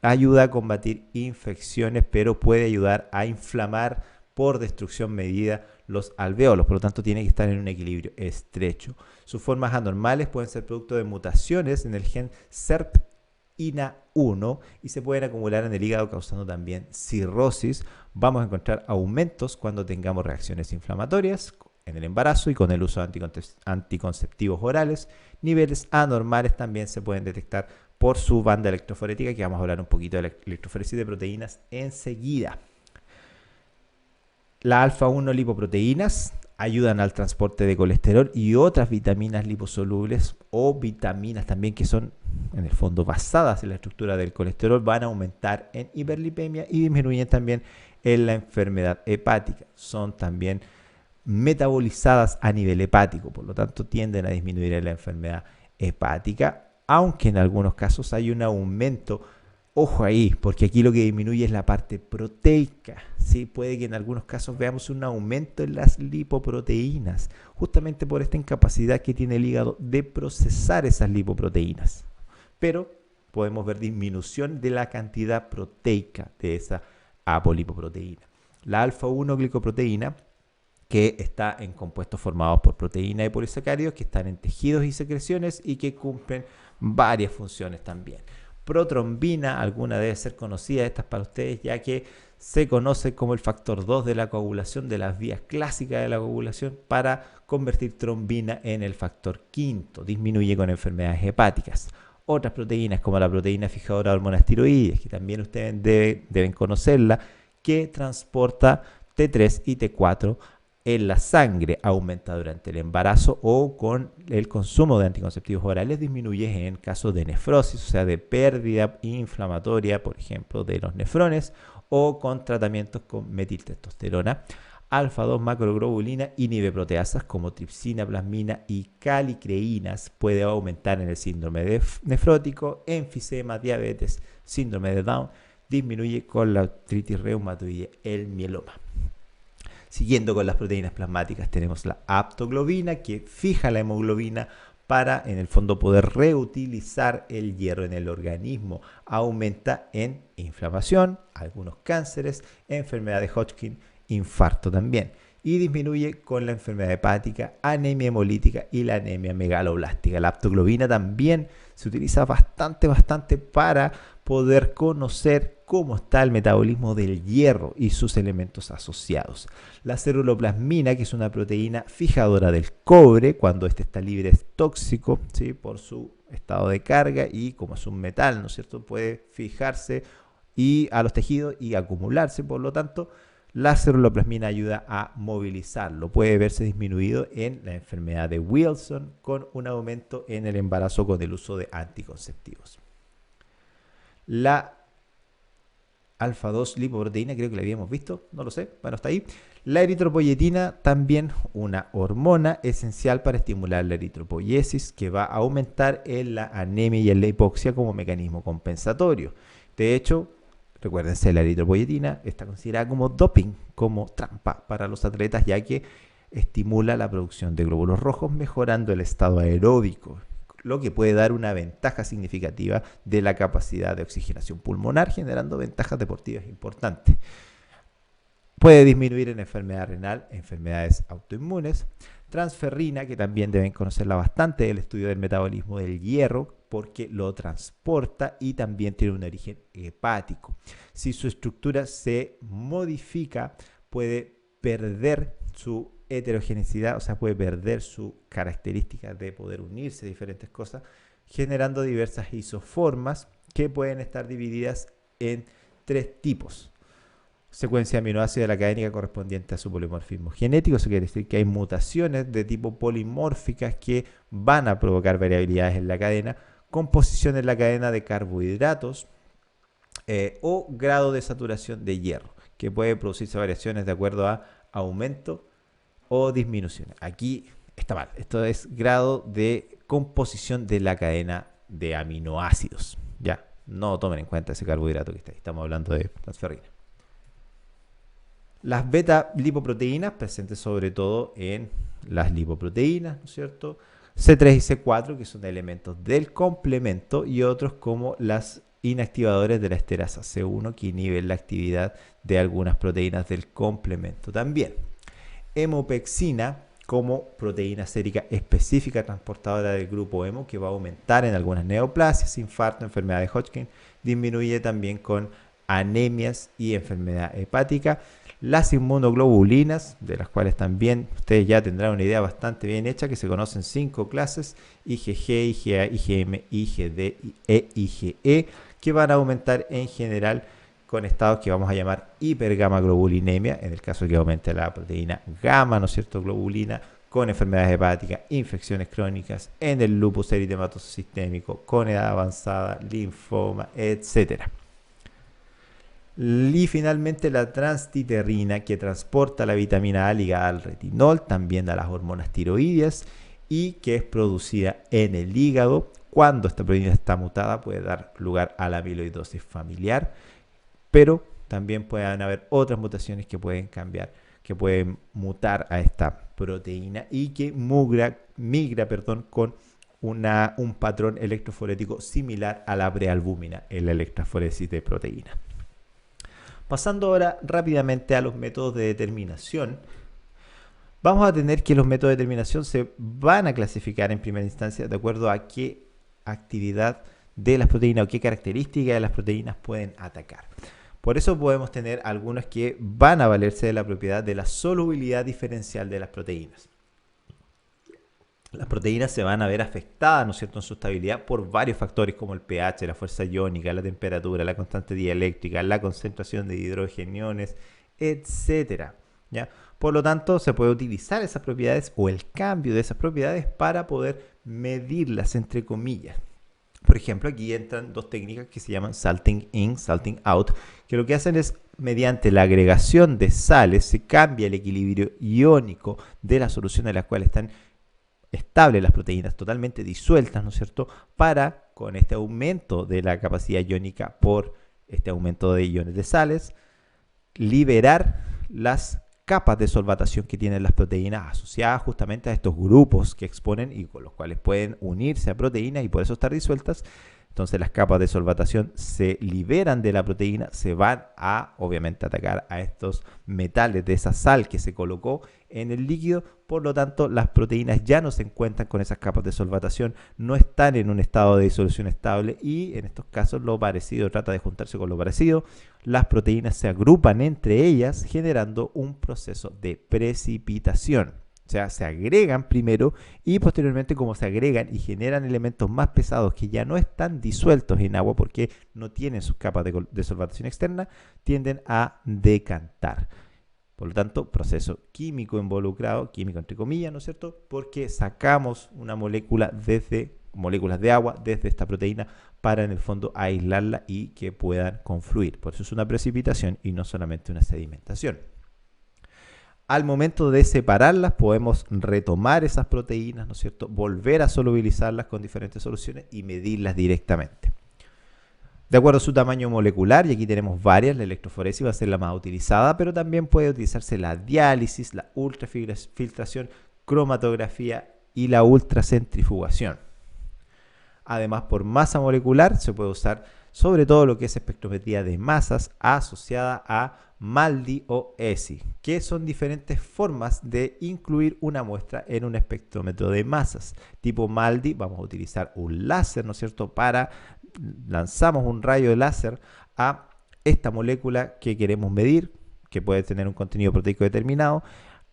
ayuda a combatir infecciones, pero puede ayudar a inflamar por destrucción medida los alveolos, por lo tanto tiene que estar en un equilibrio estrecho. Sus formas anormales pueden ser producto de mutaciones en el gen SERPINA1 y se pueden acumular en el hígado causando también cirrosis. Vamos a encontrar aumentos cuando tengamos reacciones inflamatorias en el embarazo y con el uso de anticonceptivos orales. Niveles anormales también se pueden detectar por su banda electroforética, que vamos a hablar un poquito de la electroforesis de proteínas enseguida. La alfa-1 lipoproteínas ayudan al transporte de colesterol y otras vitaminas liposolubles o vitaminas también que son en el fondo basadas en la estructura del colesterol, van a aumentar en hiperlipemia y disminuyen también en la enfermedad hepática. Son también metabolizadas a nivel hepático, por lo tanto tienden a disminuir en la enfermedad hepática, aunque en algunos casos hay un aumento. Ojo ahí, porque aquí lo que disminuye es la parte proteica, ¿sí? Puede que en algunos casos veamos un aumento en las lipoproteínas, justamente por esta incapacidad que tiene el hígado de procesar esas lipoproteínas. Pero podemos ver disminución de la cantidad proteica de esa apolipoproteína. La alfa-1 glicoproteína, que está en compuestos formados por proteína y polisacáridos, que están en tejidos y secreciones y que cumplen varias funciones también. Protrombina, alguna debe ser conocida, esta es para ustedes, ya que se conoce como el factor 2 de la coagulación, de las vías clásicas de la coagulación, para convertir trombina en el factor quinto. Disminuye con enfermedades hepáticas. Otras proteínas, como la proteína fijadora de hormonas tiroides, que también ustedes deben conocerla, que transporta T3 y T4 en la sangre, aumenta durante el embarazo o con el consumo de anticonceptivos orales, disminuye en casos de nefrosis, o sea, de pérdida inflamatoria, por ejemplo, de los nefrones, o con tratamientos con metiltestosterona. Alfa-2 macroglobulina inhibe proteasas como tripsina, plasmina y calicreínas. Puede aumentar en el síndrome nefrótico, enfisema, diabetes, síndrome de Down. Disminuye con la artritis reumatoide, el mieloma. Siguiendo con las proteínas plasmáticas, tenemos la aptoglobina, que fija la hemoglobina para, en el fondo, poder reutilizar el hierro en el organismo. Aumenta en inflamación, algunos cánceres, enfermedad de Hodgkin, infarto también. Y disminuye con la enfermedad hepática, anemia hemolítica y la anemia megaloblástica. La aptoglobina también se utiliza bastante para poder conocer cómo está el metabolismo del hierro y sus elementos asociados. La ceruloplasmina, que es una proteína fijadora del cobre, cuando este está libre es tóxico, ¿sí?, por su estado de carga, y como es un metal, ¿no es cierto?, puede fijarse a los tejidos y acumularse. Por lo tanto, la ceruloplasmina ayuda a movilizarlo. Puede verse disminuido en la enfermedad de Wilson con un aumento en el embarazo con el uso de anticonceptivos. La alfa-2 lipoproteína, creo que la habíamos visto, no lo sé, bueno, está ahí. La eritropoyetina, también una hormona esencial para estimular la eritropoiesis, que va a aumentar en la anemia y en la hipoxia como mecanismo compensatorio. De hecho, recuérdense, la eritropoyetina está considerada como doping, como trampa para los atletas, ya que estimula la producción de glóbulos rojos, mejorando el estado aeróbico, lo que puede dar una ventaja significativa de la capacidad de oxigenación pulmonar, generando ventajas deportivas importantes. Puede disminuir en enfermedad renal, enfermedades autoinmunes. Transferrina, que también deben conocerla bastante, el estudio del metabolismo del hierro, porque lo transporta y también tiene un origen hepático. Si su estructura se modifica, puede perder su heterogeneidad, o sea, puede perder su característica de poder unirse a diferentes cosas, generando diversas isoformas que pueden estar divididas en 3 tipos. Secuencia de aminoácidos de la cadénica correspondiente a su polimorfismo genético. Eso quiere decir que hay mutaciones de tipo polimórficas que van a provocar variabilidades en la cadena, composición en la cadena de carbohidratos o grado de saturación de hierro, que puede producirse variaciones de acuerdo a aumento o disminución. Aquí está mal. Esto es grado de composición de la cadena de aminoácidos. Ya, no tomen en cuenta ese carbohidrato que está ahí. Estamos hablando de transferrina. Las beta-lipoproteínas presentes sobre todo en las lipoproteínas, ¿no es cierto? C3 y C4, que son elementos del complemento, y otros como las inactivadores de la esterasa C1, que inhiben la actividad de algunas proteínas del complemento también. Hemopexina, como proteína sérica específica transportadora del grupo hemo, que va a aumentar en algunas neoplasias, infarto, enfermedad de Hodgkin, disminuye también con anemias y enfermedad hepática. Las inmunoglobulinas, de las cuales también ustedes ya tendrán una idea bastante bien hecha, que se conocen 5 clases, IgG, IgA, IgM, IgD e IgE, que van a aumentar en general con estados que vamos a llamar hipergamaglobulinemia, en el caso de que aumente la proteína gamma, ¿no es cierto?, globulina, con enfermedades hepáticas, infecciones crónicas, en el lupus eritematoso sistémico, con edad avanzada, linfoma, etcétera. Y finalmente la transtiterrina, que transporta la vitamina A ligada al retinol, también a las hormonas tiroideas, y que es producida en el hígado. Cuando esta proteína está mutada puede dar lugar a la amiloidosis familiar, pero también pueden haber otras mutaciones que pueden cambiar, que pueden mutar a esta proteína y que migra con un patrón electroforético similar a la prealbúmina en la electroforesis de proteína. Pasando ahora rápidamente a los métodos de determinación, vamos a tener que los métodos de determinación se van a clasificar en primera instancia de acuerdo a qué actividad de las proteínas o qué características de las proteínas pueden atacar. Por eso podemos tener algunos que van a valerse de la propiedad de la solubilidad diferencial de las proteínas. Las proteínas se van a ver afectadas, ¿no es cierto?, en su estabilidad por varios factores como el pH, la fuerza iónica, la temperatura, la constante dieléctrica, la concentración de hidrogeniones, etc. ¿Ya? Por lo tanto, se puede utilizar esas propiedades o el cambio de esas propiedades para poder medirlas, entre comillas. Por ejemplo, aquí entran 2 técnicas que se llaman salting in, salting out, que lo que hacen es, mediante la agregación de sales, se cambia el equilibrio iónico de la solución en la cual están estables las proteínas, totalmente disueltas, ¿no es cierto?, para, con este aumento de la capacidad iónica por este aumento de iones de sales, liberar las capas de solvatación que tienen las proteínas asociadas justamente a estos grupos que exponen y con los cuales pueden unirse a proteínas y por eso estar disueltas. Entonces las capas de solvatación se liberan de la proteína, se van a, obviamente, atacar a estos metales de esa sal que se colocó en el líquido. Por lo tanto, las proteínas ya no se encuentran con esas capas de solvatación, no están en un estado de disolución estable y en estos casos lo parecido trata de juntarse con lo parecido. Las proteínas se agrupan entre ellas generando un proceso de precipitación. O sea, se agregan primero y posteriormente, como se agregan y generan elementos más pesados que ya no están disueltos en agua porque no tienen sus capas de solvatación externa, tienden a decantar. Por lo tanto, proceso químico involucrado, químico entre comillas, ¿no es cierto? Porque sacamos una molécula moléculas de agua desde esta proteína para en el fondo aislarla y que puedan confluir. Por eso es una precipitación y no solamente una sedimentación. Al momento de separarlas podemos retomar esas proteínas, ¿no es cierto?, volver a solubilizarlas con diferentes soluciones y medirlas directamente. De acuerdo a su tamaño molecular, y aquí tenemos varias, la electroforesis va a ser la más utilizada, pero también puede utilizarse la diálisis, la ultrafiltración, cromatografía y la ultracentrifugación. Además, por masa molecular se puede usar sobre todo lo que es espectrometría de masas asociada a MALDI o ESI, que son diferentes formas de incluir una muestra en un espectrómetro de masas. Tipo MALDI, vamos a utilizar un láser, ¿no es cierto?, lanzamos un rayo de láser a esta molécula que queremos medir, que puede tener un contenido proteico determinado.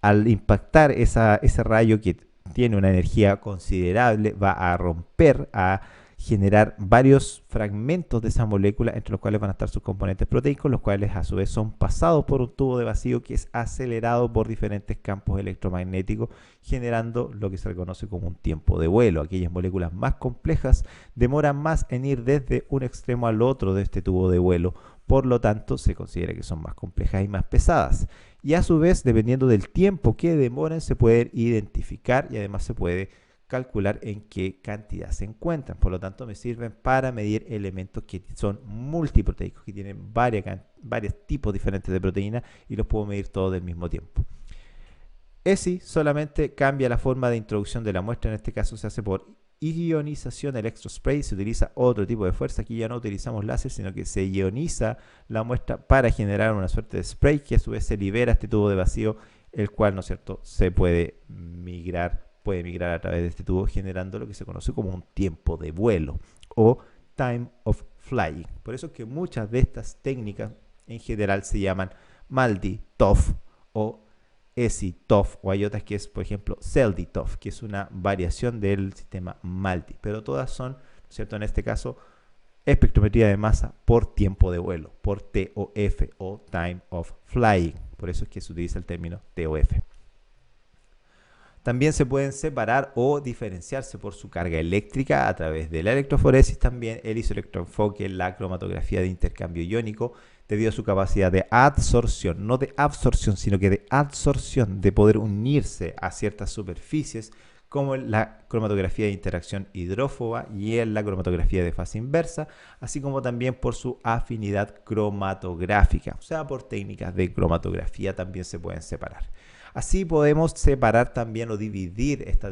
Al impactar ese rayo que tiene una energía considerable, va a romper, a generar varios fragmentos de esa molécula entre los cuales van a estar sus componentes proteicos, los cuales a su vez son pasados por un tubo de vacío que es acelerado por diferentes campos electromagnéticos, generando lo que se reconoce como un tiempo de vuelo. Aquellas moléculas más complejas demoran más en ir desde un extremo al otro de este tubo de vuelo, por lo tanto se considera que son más complejas y más pesadas. Y a su vez, dependiendo del tiempo que demoren, se pueden identificar y además se puede calcular en qué cantidad se encuentran. Por lo tanto, me sirven para medir elementos que son multiproteicos, que tienen varios tipos diferentes de proteínas y los puedo medir todos del mismo tiempo. ESI solamente cambia la forma de introducción de la muestra. En este caso se hace por ionización electrospray. Se utiliza otro tipo de fuerza. Aquí ya no utilizamos láser, sino que se ioniza la muestra para generar una suerte de spray que a su vez se libera este tubo de vacío, el cual, ¿no es cierto?, se puede migrar a través de este tubo, generando lo que se conoce como un tiempo de vuelo o time of flying. Por eso es que muchas de estas técnicas en general se llaman MALDI-TOF o ESI-TOF, o hay otras que es, por ejemplo, CELDI-TOF, que es una variación del sistema MALDI, pero todas son, ¿no es cierto?, en este caso, espectrometría de masa por tiempo de vuelo, por TOF o time of flying. Por eso es que se utiliza el término TOF. También se pueden separar o diferenciarse por su carga eléctrica a través de la electroforesis, también el isoelectroenfoque, la cromatografía de intercambio iónico, debido a su capacidad de adsorción, no de absorción, sino que de adsorción, de poder unirse a ciertas superficies, como en la cromatografía de interacción hidrófoba y en la cromatografía de fase inversa, así como también por su afinidad cromatográfica, o sea, por técnicas de cromatografía también se pueden separar. Así podemos separar también o dividir esta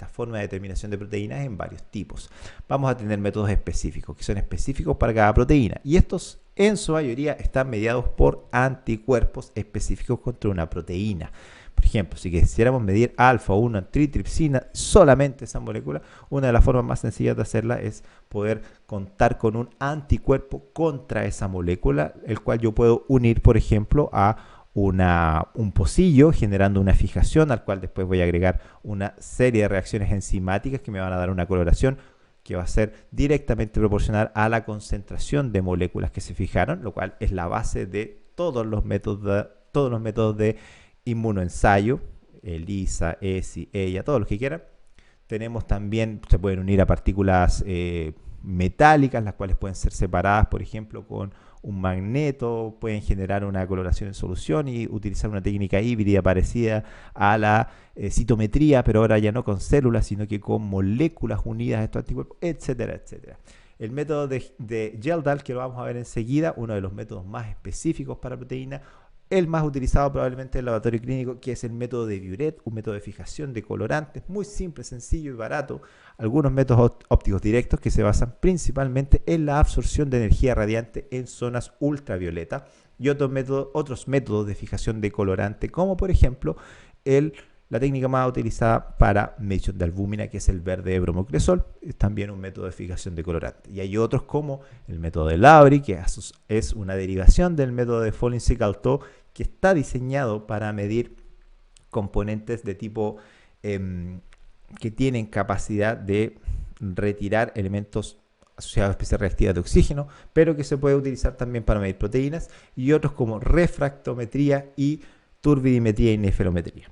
forma de determinación de proteínas en varios tipos. Vamos a tener métodos específicos, que son específicos para cada proteína, y estos en su mayoría están mediados por anticuerpos específicos contra una proteína. Por ejemplo, si quisiéramos medir alfa-1 antitripsina, solamente esa molécula, una de las formas más sencillas de hacerla es poder contar con un anticuerpo contra esa molécula, el cual yo puedo unir, por ejemplo, a un pocillo, generando una fijación, al cual después voy a agregar una serie de reacciones enzimáticas que me van a dar una coloración que va a ser directamente proporcional a la concentración de moléculas que se fijaron, lo cual es la base de todos los métodos de inmunoensayo, ELISA, ESI, EIA, todos los que quieran. Tenemos también, se pueden unir a partículas metálicas, las cuales pueden ser separadas, por ejemplo, con un magneto, pueden generar una coloración en solución y utilizar una técnica híbrida parecida a la citometría, pero ahora ya no con células, sino que con moléculas unidas a estos anticuerpos, etcétera, etcétera. El método de Geldahl, que lo vamos a ver enseguida, uno de los métodos más específicos para proteínas, el más utilizado probablemente en el laboratorio clínico, que es el método de Biuret, un método de fijación de colorantes muy simple, sencillo y barato. Algunos métodos ópticos directos que se basan principalmente en la absorción de energía radiante en zonas ultravioleta, y otros métodos de fijación de colorante, como por ejemplo la técnica más utilizada para medición de albúmina, que es el verde bromocresol, es también un método de fijación de colorante. Y hay otros como el método de Lowry, que es una derivación del método de Folin-Sicalto, que está diseñado para medir componentes de tipo que tienen capacidad de retirar elementos asociados a especies reactivas de oxígeno, pero que se puede utilizar también para medir proteínas, y otros como refractometría y turbidimetría y nefelometría.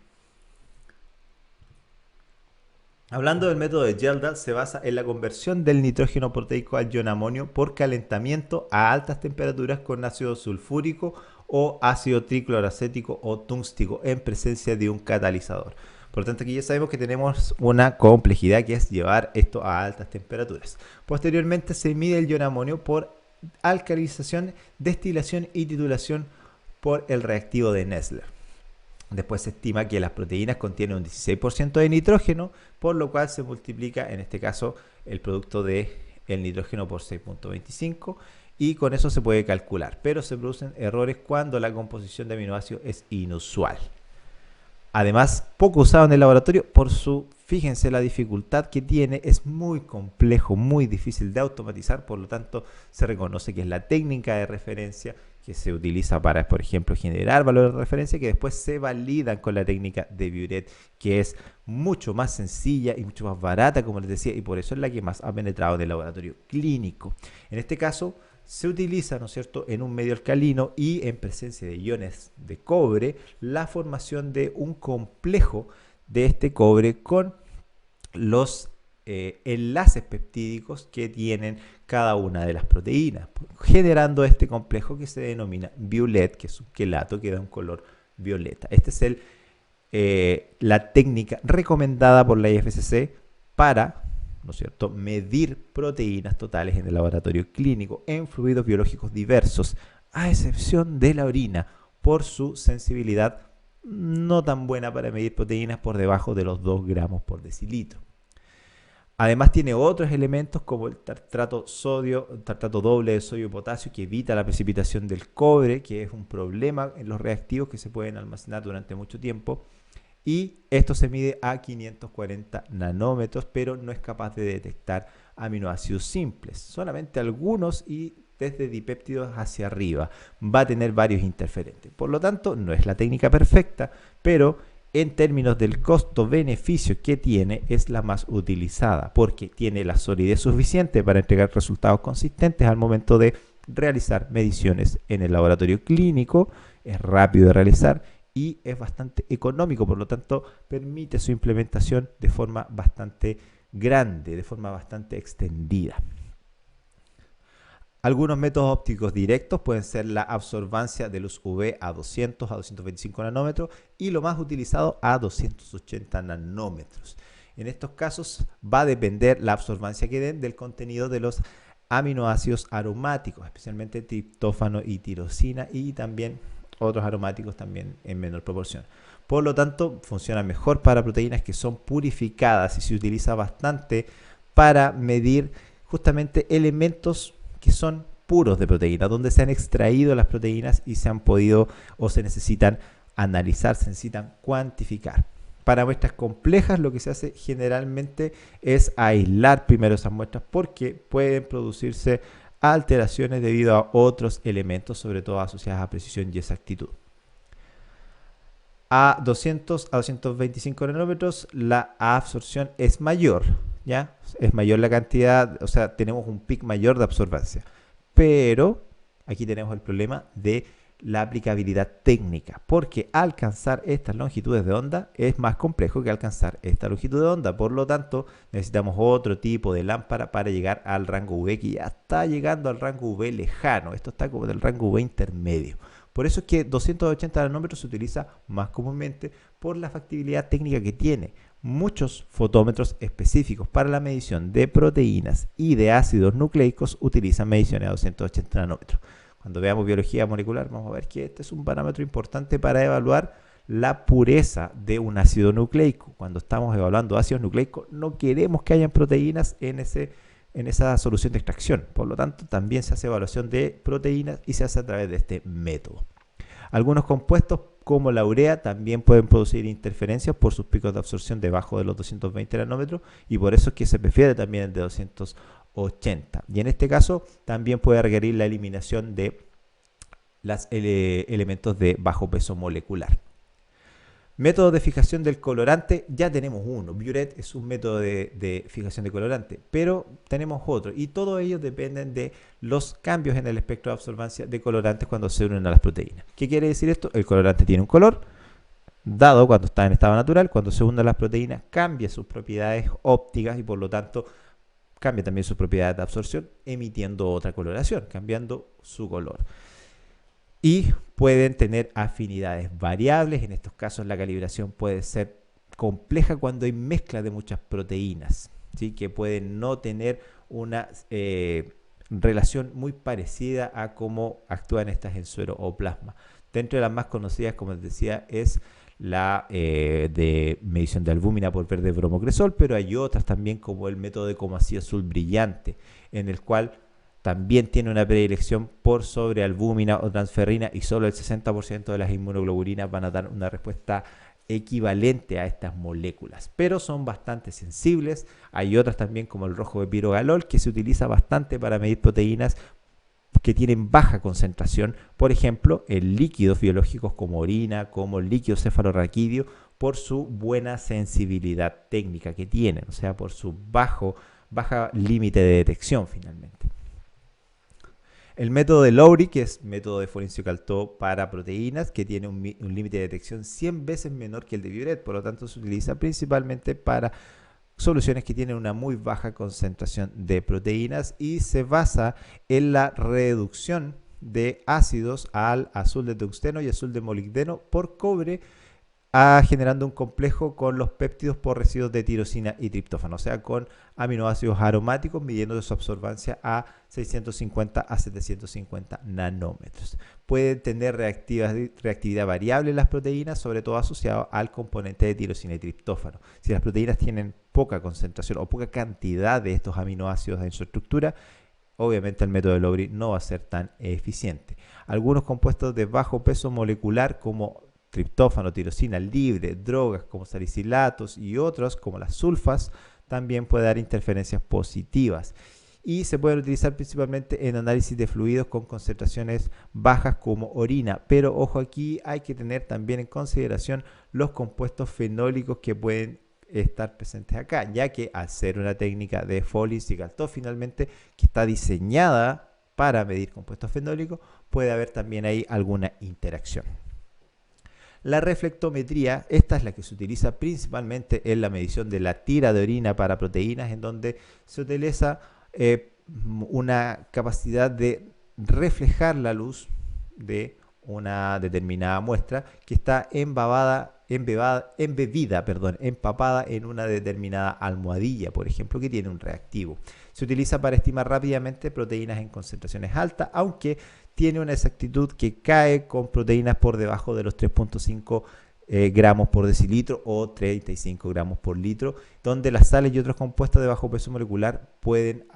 Hablando del método de Geldahl, se basa en la conversión del nitrógeno proteico al ion amonio por calentamiento a altas temperaturas con ácido sulfúrico o ácido tricloroacético o túnstico en presencia de un catalizador. Por lo tanto, aquí ya sabemos que tenemos una complejidad, que es llevar esto a altas temperaturas. Posteriormente se mide el ion amonio por alcalinización, destilación y titulación por el reactivo de Nessler. Después se estima que las proteínas contienen un 16% de nitrógeno, por lo cual se multiplica, en este caso, el producto del nitrógeno por 6.25, y con eso se puede calcular. Pero se producen errores cuando la composición de aminoácidos es inusual. Además, poco usado en el laboratorio fíjense la dificultad que tiene, es muy complejo, muy difícil de automatizar, por lo tanto se reconoce que es la técnica de referencia que se utiliza para, por ejemplo, generar valores de referencia que después se validan con la técnica de Biuret, que es mucho más sencilla y mucho más barata, como les decía, y por eso es la que más ha penetrado en el laboratorio clínico. En este caso, se utiliza, ¿no es cierto?, en un medio alcalino y en presencia de iones de cobre, la formación de un complejo de este cobre con los enlaces peptídicos que tienen cada una de las proteínas, generando este complejo que se denomina Biulet, que es un quelato que da un color violeta. Esta es la técnica recomendada por la IFSC para, ¿no es cierto?, medir proteínas totales en el laboratorio clínico en fluidos biológicos diversos, a excepción de la orina, por su sensibilidad no tan buena para medir proteínas por debajo de los 2 gramos por decilitro. Además tiene otros elementos como el tartrato doble de sodio y potasio, que evita la precipitación del cobre, que es un problema en los reactivos que se pueden almacenar durante mucho tiempo. Y esto se mide a 540 nanómetros, pero no es capaz de detectar aminoácidos simples, solamente algunos y desde dipéptidos hacia arriba. Va a tener varios interferentes. Por lo tanto, no es la técnica perfecta, pero en términos del costo-beneficio que tiene, es la más utilizada, porque tiene la solidez suficiente para entregar resultados consistentes al momento de realizar mediciones en el laboratorio clínico, es rápido de realizar y es bastante económico, por lo tanto permite su implementación de forma bastante grande, de forma bastante extendida. Algunos métodos ópticos directos pueden ser la absorbancia de luz UV a 200 a 225 nanómetros y lo más utilizado a 280 nanómetros. En estos casos va a depender la absorbancia que den del contenido de los aminoácidos aromáticos, especialmente triptófano y tirosina, y también otros aromáticos también en menor proporción. Por lo tanto, funciona mejor para proteínas que son purificadas y se utiliza bastante para medir justamente elementos que son puros de proteína, donde se han extraído las proteínas y se han podido o se necesitan analizar, se necesitan cuantificar. Para muestras complejas lo que se hace generalmente es aislar primero esas muestras porque pueden producirse alteraciones debido a otros elementos, sobre todo asociados a precisión y exactitud. A 200 a 225 nanómetros la absorción es mayor, ¿ya? Es mayor la cantidad, o sea, tenemos un pic mayor de absorbancia. Pero aquí tenemos el problema de la aplicabilidad técnica, porque alcanzar estas longitudes de onda es más complejo que alcanzar esta longitud de onda. Por lo tanto, necesitamos otro tipo de lámpara para llegar al rango UV, que ya está llegando al rango UV lejano. Esto está como del rango UV intermedio. Por eso es que 280 nanómetros se utiliza más comúnmente por la factibilidad técnica que tiene. Muchos fotómetros específicos para la medición de proteínas y de ácidos nucleicos utilizan mediciones a 280 nanómetros. Cuando veamos biología molecular vamos a ver que este es un parámetro importante para evaluar la pureza de un ácido nucleico. Cuando estamos evaluando ácidos nucleicos no queremos que hayan proteínas en esa solución de extracción. Por lo tanto, también se hace evaluación de proteínas y se hace a través de este método. Algunos compuestos como la urea también pueden producir interferencias por sus picos de absorción debajo de los 220 nanómetros y por eso es que se prefiere también el de 280. Y en este caso también puede requerir la eliminación de los elementos de bajo peso molecular. Método de fijación del colorante, ya tenemos uno. Biuret es un método de fijación de colorante, pero tenemos otro. Y todos ellos dependen de los cambios en el espectro de absorbancia de colorantes cuando se unen a las proteínas. ¿Qué quiere decir esto? El colorante tiene un color dado cuando está en estado natural. Cuando se unen a las proteínas cambia sus propiedades ópticas y por lo tanto cambia también sus propiedades de absorción, emitiendo otra coloración, cambiando su color. Y pueden tener afinidades variables. En estos casos la calibración puede ser compleja cuando hay mezcla de muchas proteínas, ¿sí? Que pueden no tener una relación muy parecida a cómo actúan estas en suero o plasma. Dentro de las más conocidas, como les decía, es la de medición de albúmina por verde bromocresol, pero hay otras también como el método de comasí azul brillante, en el cual también tiene una predilección por sobre albúmina o transferrina y solo el 60% de las inmunoglobulinas van a dar una respuesta equivalente a estas moléculas, pero son bastante sensibles. Hay otras también como el rojo de pirogalol que se utiliza bastante para medir proteínas que tienen baja concentración, por ejemplo, en líquidos biológicos como orina, como el líquido cefalorraquídeo, por su buena sensibilidad técnica que tienen, o sea, por su baja límite de detección finalmente. El método de Lowry, que es método de Forensic-Caltó para proteínas, que tiene un límite de detección 100 veces menor que el de Viewred, por lo tanto se utiliza principalmente para soluciones que tienen una muy baja concentración de proteínas y se basa en la reducción de ácidos al azul de tungsteno y azul de molibdeno por cobre, generando un complejo con los péptidos por residuos de tirosina y triptófano, o sea, con aminoácidos aromáticos midiendo su absorbancia a 650 a 750 nanómetros. Pueden tener reactividad variable en las proteínas, sobre todo asociado al componente de tirosina y triptófano. Si las proteínas tienen poca concentración o poca cantidad de estos aminoácidos en su estructura, obviamente el método de Lowry no va a ser tan eficiente. Algunos compuestos de bajo peso molecular como triptófano, tirosina libre, drogas como salicilatos y otros como las sulfas también puede dar interferencias positivas y se pueden utilizar principalmente en análisis de fluidos con concentraciones bajas como orina, pero ojo, aquí hay que tener también en consideración los compuestos fenólicos que pueden estar presentes acá, ya que al ser una técnica de Forensic-Caltó finalmente que está diseñada para medir compuestos fenólicos, puede haber también ahí alguna interacción. La reflectometría, esta es la que se utiliza principalmente en la medición de la tira de orina para proteínas, en donde se utiliza una capacidad de reflejar la luz de una determinada muestra que está empapada en una determinada almohadilla, por ejemplo, que tiene un reactivo. Se utiliza para estimar rápidamente proteínas en concentraciones altas, aunque tiene una exactitud que cae con proteínas por debajo de los 3.5 gramos por decilitro o 35 gramos por litro, donde las sales y otros compuestos de bajo peso molecular pueden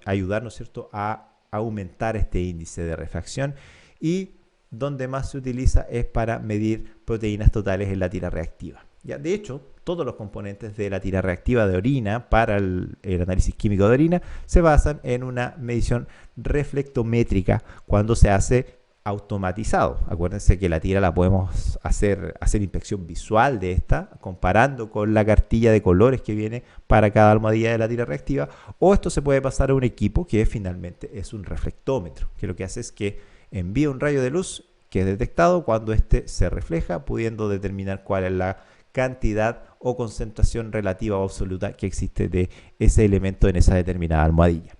ayudar, ¿no es cierto?, a aumentar este índice de refracción, y donde más se utiliza es para medir proteínas totales en la tira reactiva. Ya, de hecho, todos los componentes de la tira reactiva de orina para el análisis químico de orina se basan en una medición reflectométrica cuando se hace automatizado. Acuérdense que la tira la podemos hacer inspección visual de esta, comparando con la cartilla de colores que viene para cada almohadilla de la tira reactiva, o esto se puede pasar a un equipo que finalmente es un reflectómetro, que lo que hace es que envía un rayo de luz que es detectado cuando éste se refleja, pudiendo determinar cuál es la cantidad o concentración relativa o absoluta que existe de ese elemento en esa determinada almohadilla.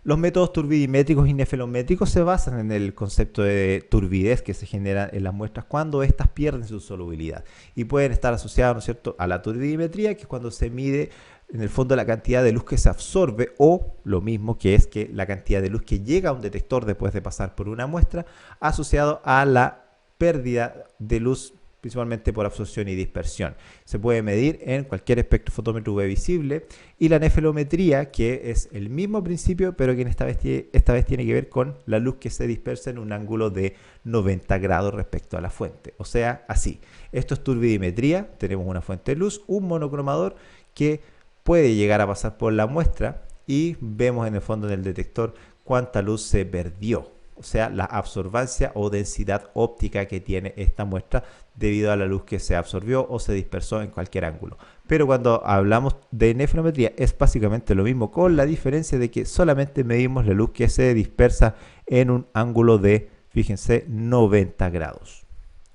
Los métodos turbidimétricos y nefelométricos se basan en el concepto de turbidez que se genera en las muestras cuando éstas pierden su solubilidad y pueden estar asociados, ¿no es cierto?, a la turbidimetría, que es cuando se mide en el fondo la cantidad de luz que se absorbe, o lo mismo que es que la cantidad de luz que llega a un detector después de pasar por una muestra, asociado a la pérdida de luz principalmente por absorción y dispersión. Se puede medir en cualquier espectrofotómetro UV visible, y la nefelometría, que es el mismo principio, pero que esta vez tiene que ver con la luz que se dispersa en un ángulo de 90 grados respecto a la fuente. O sea, así. Esto es turbidimetría. Tenemos una fuente de luz, un monocromador que puede llegar a pasar por la muestra y vemos en el fondo en el detector cuánta luz se perdió. O sea, la absorbancia o densidad óptica que tiene esta muestra debido a la luz que se absorbió o se dispersó en cualquier ángulo. Pero cuando hablamos de nefelometría es básicamente lo mismo, con la diferencia de que solamente medimos la luz que se dispersa en un ángulo de, fíjense, 90 grados,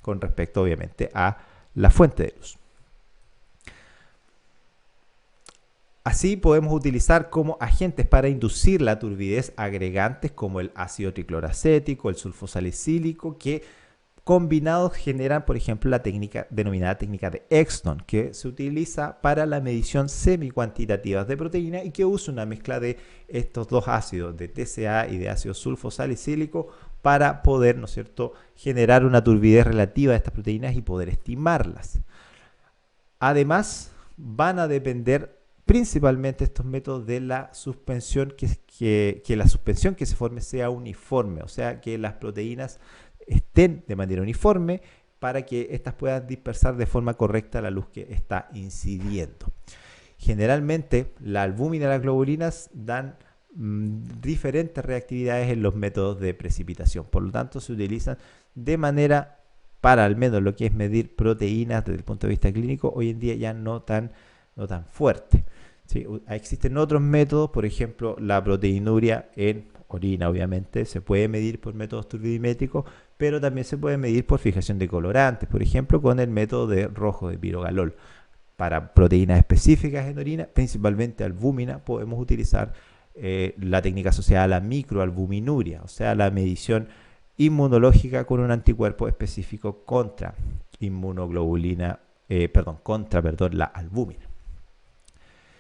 con respecto obviamente a la fuente de luz. Así podemos utilizar como agentes para inducir la turbidez agregantes como el ácido tricloracético, el sulfosalicílico, que combinados generan, por ejemplo, la técnica denominada técnica de Exton, que se utiliza para la medición semicuantitativa de proteína y que usa una mezcla de estos dos ácidos, de TCA y de ácido sulfosalicílico, para poder, ¿no es cierto?, generar una turbidez relativa de estas proteínas y poder estimarlas. Además, van a depender principalmente estos métodos de la suspensión, que la suspensión que se forme sea uniforme, o sea, que las proteínas estén de manera uniforme para que éstas puedan dispersar de forma correcta la luz que está incidiendo. Generalmente, la albúmina y las globulinas dan diferentes reactividades en los métodos de precipitación. Por lo tanto, se utilizan de manera, para al menos lo que es medir proteínas desde el punto de vista clínico, hoy en día ya no tan fuerte. ¿Sí? Existen otros métodos, por ejemplo, la proteinuria en orina, obviamente, se puede medir por métodos turbidimétricos, pero también se puede medir por fijación de colorantes, por ejemplo, con el método de rojo de pirogalol. Para proteínas específicas en orina, principalmente albúmina, podemos utilizar la técnica asociada a la microalbuminuria, o sea, la medición inmunológica con un anticuerpo específico contra inmunoglobulina, contra la albúmina.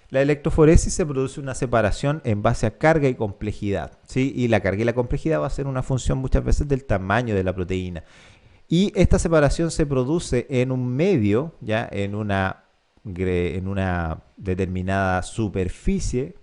La electroforesis se produce una separación en base a carga y complejidad, ¿sí? Y la carga y la complejidad va a ser una función muchas veces del tamaño de la proteína. Y esta separación se produce en un medio, ya en una determinada superficie,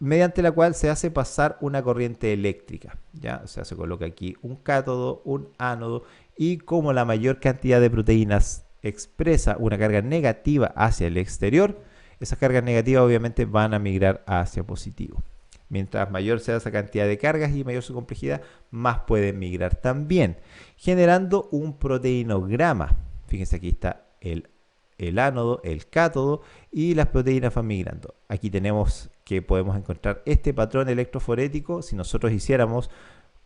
mediante la cual se hace pasar una corriente eléctrica, ¿ya? O sea, se coloca aquí un cátodo, un ánodo, y como la mayor cantidad de proteínas expresa una carga negativa hacia el exterior, esas cargas negativas obviamente van a migrar hacia positivo. Mientras mayor sea esa cantidad de cargas y mayor su complejidad, más pueden migrar también, generando un proteinograma. Fíjense, aquí está el ánodo, el cátodo, y las proteínas van migrando. Aquí tenemos que podemos encontrar este patrón electroforético. Si nosotros hiciéramos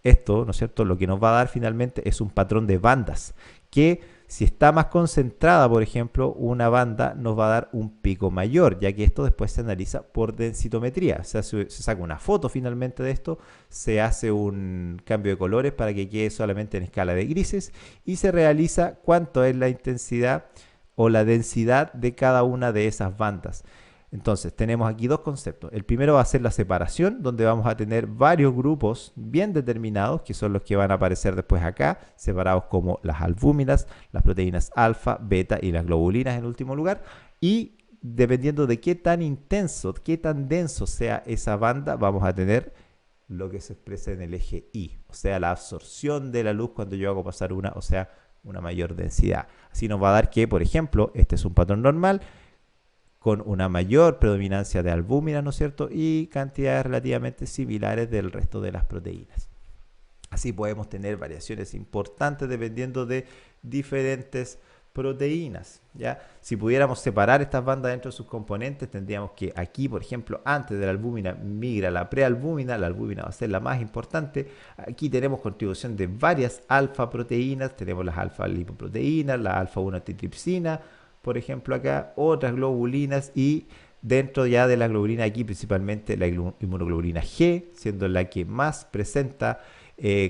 esto, ¿no es cierto?, lo que nos va a dar finalmente es un patrón de bandas, que si está más concentrada, por ejemplo, una banda nos va a dar un pico mayor, ya que esto después se analiza por densitometría. O sea, se saca una foto finalmente de esto, se hace un cambio de colores para que quede solamente en escala de grises y se realiza cuánto es la intensidad o la densidad de cada una de esas bandas. Entonces, tenemos aquí dos conceptos. El primero va a ser la separación, donde vamos a tener varios grupos bien determinados, que son los que van a aparecer después acá, separados como las albúminas, las proteínas alfa, beta y las globulinas en último lugar. Y dependiendo de qué tan intenso, qué tan denso sea esa banda, vamos a tener lo que se expresa en el eje Y, o sea, la absorción de la luz cuando yo hago pasar una mayor densidad. Así nos va a dar que, por ejemplo, este es un patrón normal, con una mayor predominancia de albúmina, ¿no es cierto?, y cantidades relativamente similares del resto de las proteínas. Así podemos tener variaciones importantes dependiendo de diferentes proteínas, ¿ya? Si pudiéramos separar estas bandas dentro de sus componentes, tendríamos que aquí, por ejemplo, antes de la albúmina migra la prealbúmina, la albúmina va a ser la más importante. Aquí tenemos contribución de varias alfa proteínas, tenemos las alfa lipoproteínas, la alfa 1 antitripsina, por ejemplo acá, otras globulinas, y dentro ya de la globulina aquí principalmente la inmunoglobulina G, siendo la que más presenta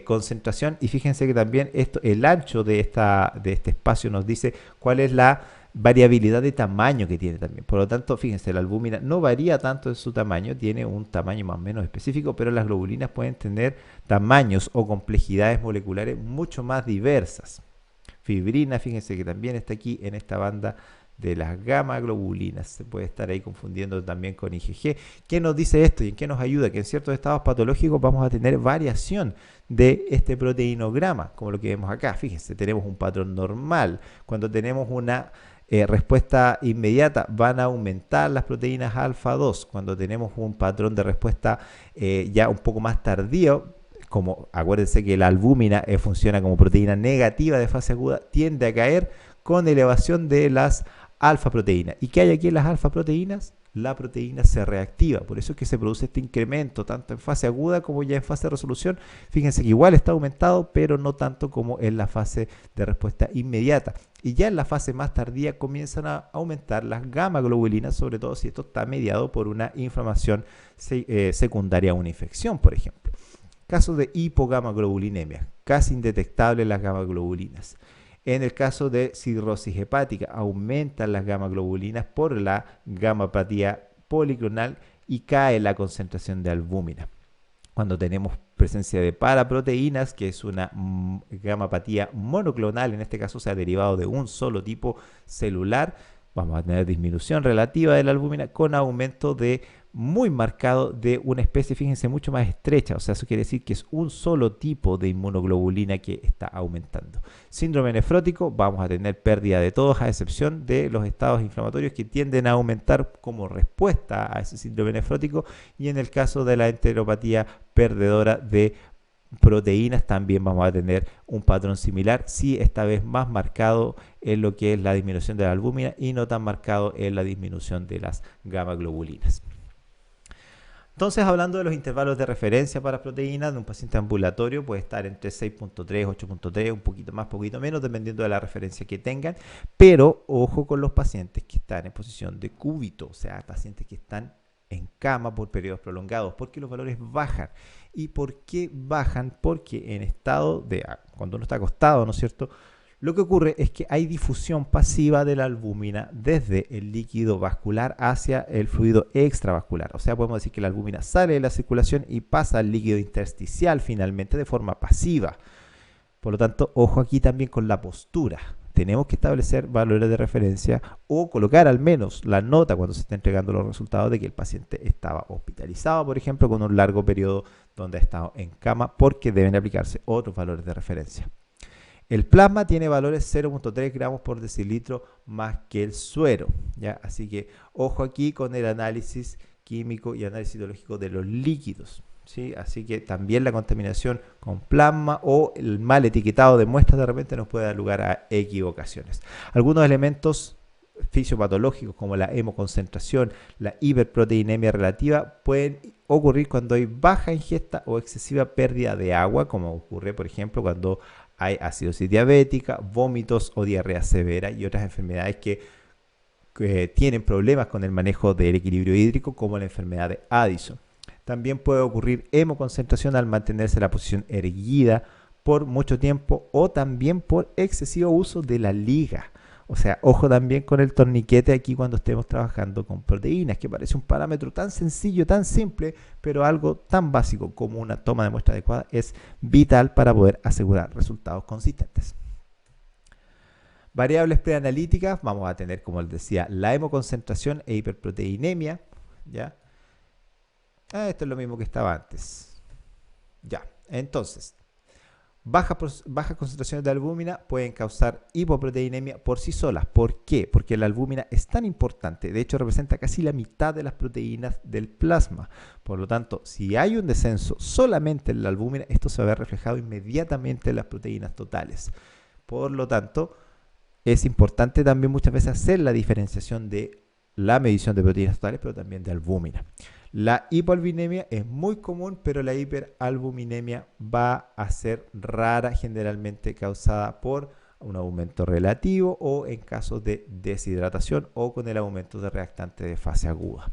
concentración. Y fíjense que también el ancho de este espacio nos dice cuál es la variabilidad de tamaño que tiene también. Por lo tanto, fíjense, la albúmina no varía tanto en su tamaño, tiene un tamaño más o menos específico, pero las globulinas pueden tener tamaños o complejidades moleculares mucho más diversas. Fibrina, fíjense que también está aquí en esta banda de las gamma globulinas. Se puede estar ahí confundiendo también con IgG. ¿Qué nos dice esto y en qué nos ayuda? Que en ciertos estados patológicos vamos a tener variación de este proteinograma, como lo que vemos acá. Fíjense, tenemos un patrón normal. Cuando tenemos una respuesta inmediata, van a aumentar las proteínas alfa 2. Cuando tenemos un patrón de respuesta ya un poco más tardío, como acuérdense que la albúmina funciona como proteína negativa de fase aguda, tiende a caer con elevación de las alfa proteínas. ¿Y qué hay aquí en las alfa proteínas? La proteína se reactiva, por eso es que se produce este incremento tanto en fase aguda como ya en fase de resolución. Fíjense que igual está aumentado, pero no tanto como en la fase de respuesta inmediata. Y ya en la fase más tardía comienzan a aumentar las gamma globulinas, sobre todo si esto está mediado por una inflamación secundaria a una infección, por ejemplo. Caso de hipogamaglobulinemia, casi indetectable las gamma globulinas. En el caso de cirrosis hepática, aumentan las gamma globulinas por la gamapatía policlonal y cae la concentración de albúmina. Cuando tenemos presencia de paraproteínas, que es una gamapatía monoclonal, en este caso, o sea, derivado de un solo tipo celular, vamos a tener disminución relativa de la albúmina con aumento de muy marcado de una especie, fíjense, mucho más estrecha. O sea, eso quiere decir que es un solo tipo de inmunoglobulina que está aumentando. Síndrome nefrótico, vamos a tener pérdida de todos a excepción de los estados inflamatorios que tienden a aumentar como respuesta a ese síndrome nefrótico, y en el caso de la enteropatía perdedora de proteínas también vamos a tener un patrón similar, sí, esta vez más marcado en lo que es la disminución de la albúmina y no tan marcado en la disminución de las gamma globulinas. Entonces, hablando de los intervalos de referencia para proteínas de un paciente ambulatorio, puede estar entre 6.3, 8.3, un poquito más, poquito menos, dependiendo de la referencia que tengan. Pero ojo con los pacientes que están en posición de cúbito, o sea, pacientes que están en cama por periodos prolongados, porque los valores bajan. ¿Y por qué bajan? Porque en estado de, cuando uno está acostado, ¿no es cierto?, lo que ocurre es que hay difusión pasiva de la albúmina desde el líquido vascular hacia el fluido extravascular. O sea, podemos decir que la albúmina sale de la circulación y pasa al líquido intersticial finalmente de forma pasiva. Por lo tanto, ojo aquí también con la postura. Tenemos que establecer valores de referencia o colocar al menos la nota cuando se está entregando los resultados de que el paciente estaba hospitalizado, por ejemplo, con un largo periodo donde ha estado en cama, porque deben aplicarse otros valores de referencia. El plasma tiene valores 0.3 gramos por decilitro más que el suero, ¿ya? Así que ojo aquí con el análisis químico y análisis citológico de los líquidos, ¿sí? Así que también la contaminación con plasma o el mal etiquetado de muestras de repente nos puede dar lugar a equivocaciones. Algunos elementos fisiopatológicos como la hemoconcentración, la hiperproteinemia relativa pueden ocurrir cuando hay baja ingesta o excesiva pérdida de agua, como ocurre por ejemplo cuando hay acidosis diabética, vómitos o diarrea severa y otras enfermedades que tienen problemas con el manejo del equilibrio hídrico, como la enfermedad de Addison. También puede ocurrir hemoconcentración al mantenerse en la posición erguida por mucho tiempo o también por excesivo uso de la liga. O sea, ojo también con el torniquete aquí cuando estemos trabajando con proteínas, que parece un parámetro tan sencillo, tan simple, pero algo tan básico como una toma de muestra adecuada es vital para poder asegurar resultados consistentes. Variables preanalíticas, vamos a tener, como les decía, la hemoconcentración e hiperproteinemia, ¿ya? Esto es lo mismo que estaba antes. Ya, entonces, bajas concentraciones de albúmina pueden causar hipoproteinemia por sí solas. ¿Por qué? Porque la albúmina es tan importante, de hecho representa casi la mitad de las proteínas del plasma. Por lo tanto, si hay un descenso solamente en la albúmina, esto se va a ver reflejado inmediatamente en las proteínas totales. Por lo tanto, es importante también muchas veces hacer la diferenciación de la medición de proteínas totales, pero también de albúmina. La hipoalbuminemia es muy común, pero la hiperalbuminemia va a ser rara, generalmente causada por un aumento relativo o en casos de deshidratación o con el aumento de reactante de fase aguda.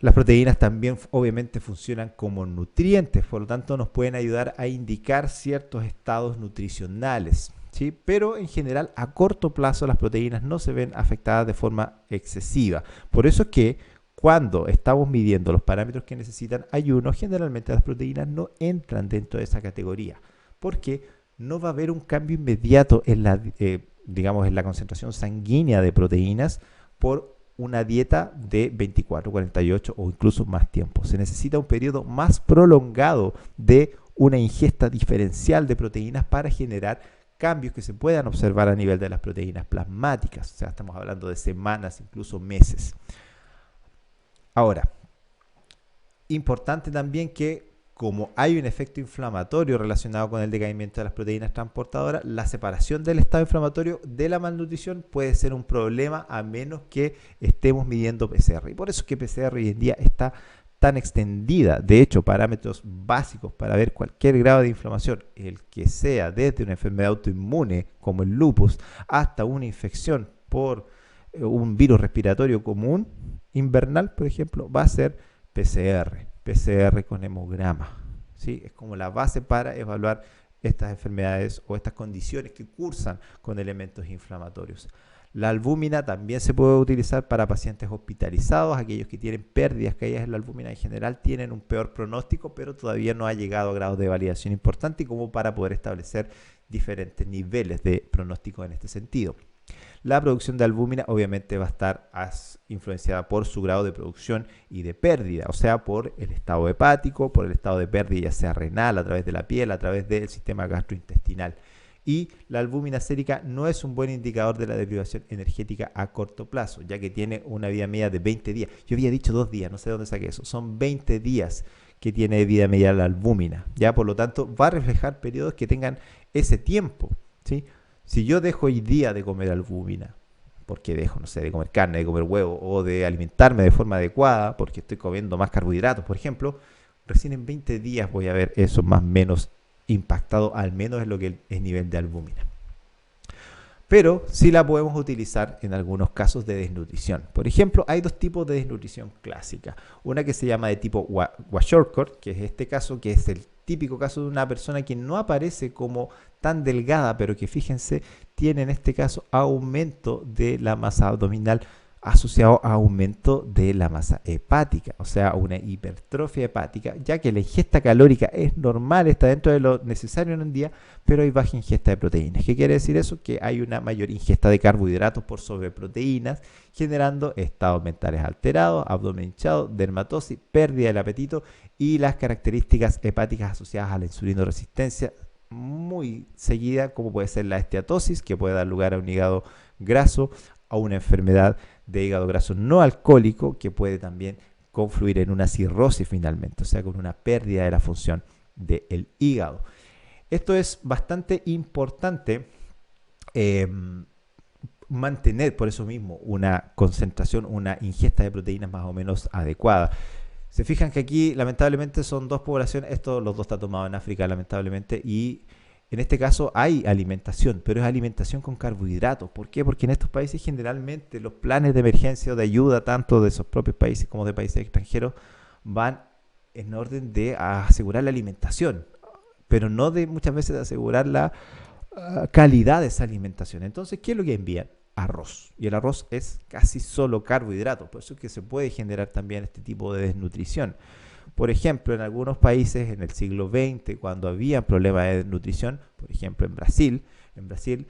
Las proteínas también obviamente funcionan como nutrientes, por lo tanto nos pueden ayudar a indicar ciertos estados nutricionales, ¿sí? Pero en general a corto plazo las proteínas no se ven afectadas de forma excesiva. Por eso es que cuando estamos midiendo los parámetros que necesitan ayuno, generalmente las proteínas no entran dentro de esa categoría, porque no va a haber un cambio inmediato en la, digamos, en la concentración sanguínea de proteínas por una dieta de 24, 48 o incluso más tiempo. Se necesita un periodo más prolongado de una ingesta diferencial de proteínas para generar cambios que se puedan observar a nivel de las proteínas plasmáticas. O sea, estamos hablando de semanas, incluso meses. Ahora, importante también que como hay un efecto inflamatorio relacionado con el decaimiento de las proteínas transportadoras, la separación del estado inflamatorio de la malnutrición puede ser un problema a menos que estemos midiendo PCR. Y por eso es que PCR hoy en día está tan extendida. De hecho, parámetros básicos para ver cualquier grado de inflamación, el que sea desde una enfermedad autoinmune como el lupus hasta una infección por un virus respiratorio común, invernal, por ejemplo, va a ser PCR con hemograma, ¿sí? Es como la base para evaluar estas enfermedades o estas condiciones que cursan con elementos inflamatorios. La albúmina también se puede utilizar para pacientes hospitalizados, aquellos que tienen pérdidas, caídas en la albúmina en general tienen un peor pronóstico, pero todavía no ha llegado a grados de validación importante como para poder establecer diferentes niveles de pronóstico en este sentido. la producción de albúmina obviamente va a estar influenciada por su grado de producción y de pérdida, o sea, por el estado hepático, por el estado de pérdida ya sea renal, a través de la piel, a través del sistema gastrointestinal. Y la albúmina sérica no es un buen indicador de la deprivación energética a corto plazo, ya que tiene una vida media de 20 días. Yo había dicho 2 días, no sé de dónde saqué eso. Son 20 días que tiene vida media la albúmina. ¿Ya? Por lo tanto, va a reflejar periodos que tengan ese tiempo. ¿Sí? Si yo dejo hoy día de comer albúmina, porque dejo, no sé, de comer carne, de comer huevo, o de alimentarme de forma adecuada, porque estoy comiendo más carbohidratos, por ejemplo, recién en 20 días voy a ver eso más o menos impactado, al menos en lo que es nivel de albúmina. Pero sí la podemos utilizar en algunos casos de desnutrición. Por ejemplo, hay 2 tipos de desnutrición clásica. Una que se llama de tipo kwashiorkor, que es este caso, que es el típico caso de una persona que no aparece como tan delgada, pero que fíjense, tiene en este caso aumento de la masa abdominal asociado a aumento de la masa hepática, o sea, una hipertrofia hepática, ya que la ingesta calórica es normal, está dentro de lo necesario en un día, pero hay baja ingesta de proteínas. ¿Qué quiere decir eso? Que hay una mayor ingesta de carbohidratos por sobre proteínas, generando estados mentales alterados, abdomen hinchado, dermatosis, pérdida del apetito y las características hepáticas asociadas a la insulinoresistencia muy seguida, como puede ser la esteatosis, que puede dar lugar a un hígado graso, a una enfermedad de hígado graso no alcohólico, que puede también confluir en una cirrosis finalmente, o sea, con una pérdida de la función del hígado. Esto es bastante importante mantener, por eso mismo, una concentración, una ingesta de proteínas más o menos adecuada. Se fijan que aquí, lamentablemente, son 2 poblaciones, esto los 2 está tomado en África, lamentablemente, y en este caso hay alimentación, pero es alimentación con carbohidratos. ¿Por qué? Porque en estos países generalmente los planes de emergencia o de ayuda, tanto de esos propios países como de países extranjeros, van en orden de asegurar la alimentación, pero no de muchas veces de asegurar la calidad de esa alimentación. Entonces, ¿qué es lo que envían? Arroz. Y el arroz es casi solo carbohidratos, por eso es que se puede generar también este tipo de desnutrición. Por ejemplo, en algunos países en el siglo XX, cuando había problemas de desnutrición, por ejemplo en Brasil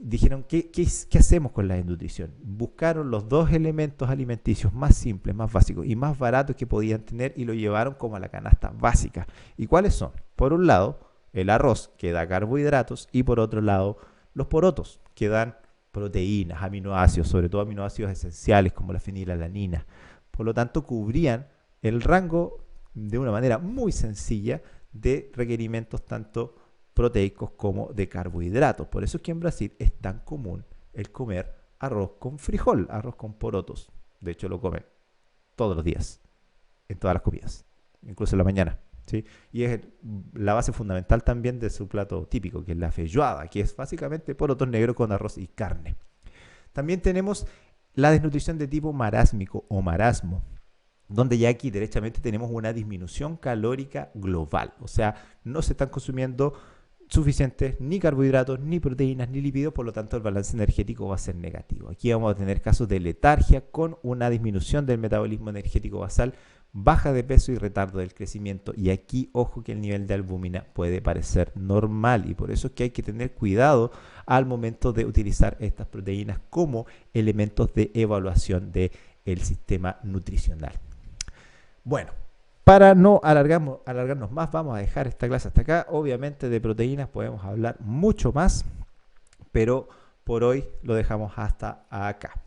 dijeron, ¿qué hacemos con la desnutrición? Buscaron los 2 elementos alimenticios más simples, más básicos y más baratos que podían tener y lo llevaron como a la canasta básica. ¿Y cuáles son? Por un lado, el arroz, que da carbohidratos, y por otro lado, los porotos, que dan proteínas, aminoácidos, sobre todo aminoácidos esenciales como la fenilalanina. Por lo tanto, cubrían el rango de una manera muy sencilla de requerimientos tanto proteicos como de carbohidratos. Por eso es que en Brasil es tan común el comer arroz con frijol, arroz con porotos. De hecho, lo comen todos los días, en todas las comidas, incluso en la mañana. ¿Sí? Y es la base fundamental también de su plato típico, que es la feijoada, que es básicamente porotos negros con arroz y carne. También tenemos la desnutrición de tipo marásmico o marasmo, donde ya aquí derechamente tenemos una disminución calórica global, o sea, no se están consumiendo suficientes ni carbohidratos, ni proteínas, ni lípidos, por lo tanto el balance energético va a ser negativo. Aquí vamos a tener casos de letargia con una disminución del metabolismo energético basal, baja de peso y retardo del crecimiento. Y aquí, ojo, que el nivel de albúmina puede parecer normal y por eso es que hay que tener cuidado al momento de utilizar estas proteínas como elementos de evaluación del sistema nutricional. Bueno, para no alargarnos más, vamos a dejar esta clase hasta acá. Obviamente de proteínas podemos hablar mucho más, pero por hoy lo dejamos hasta acá.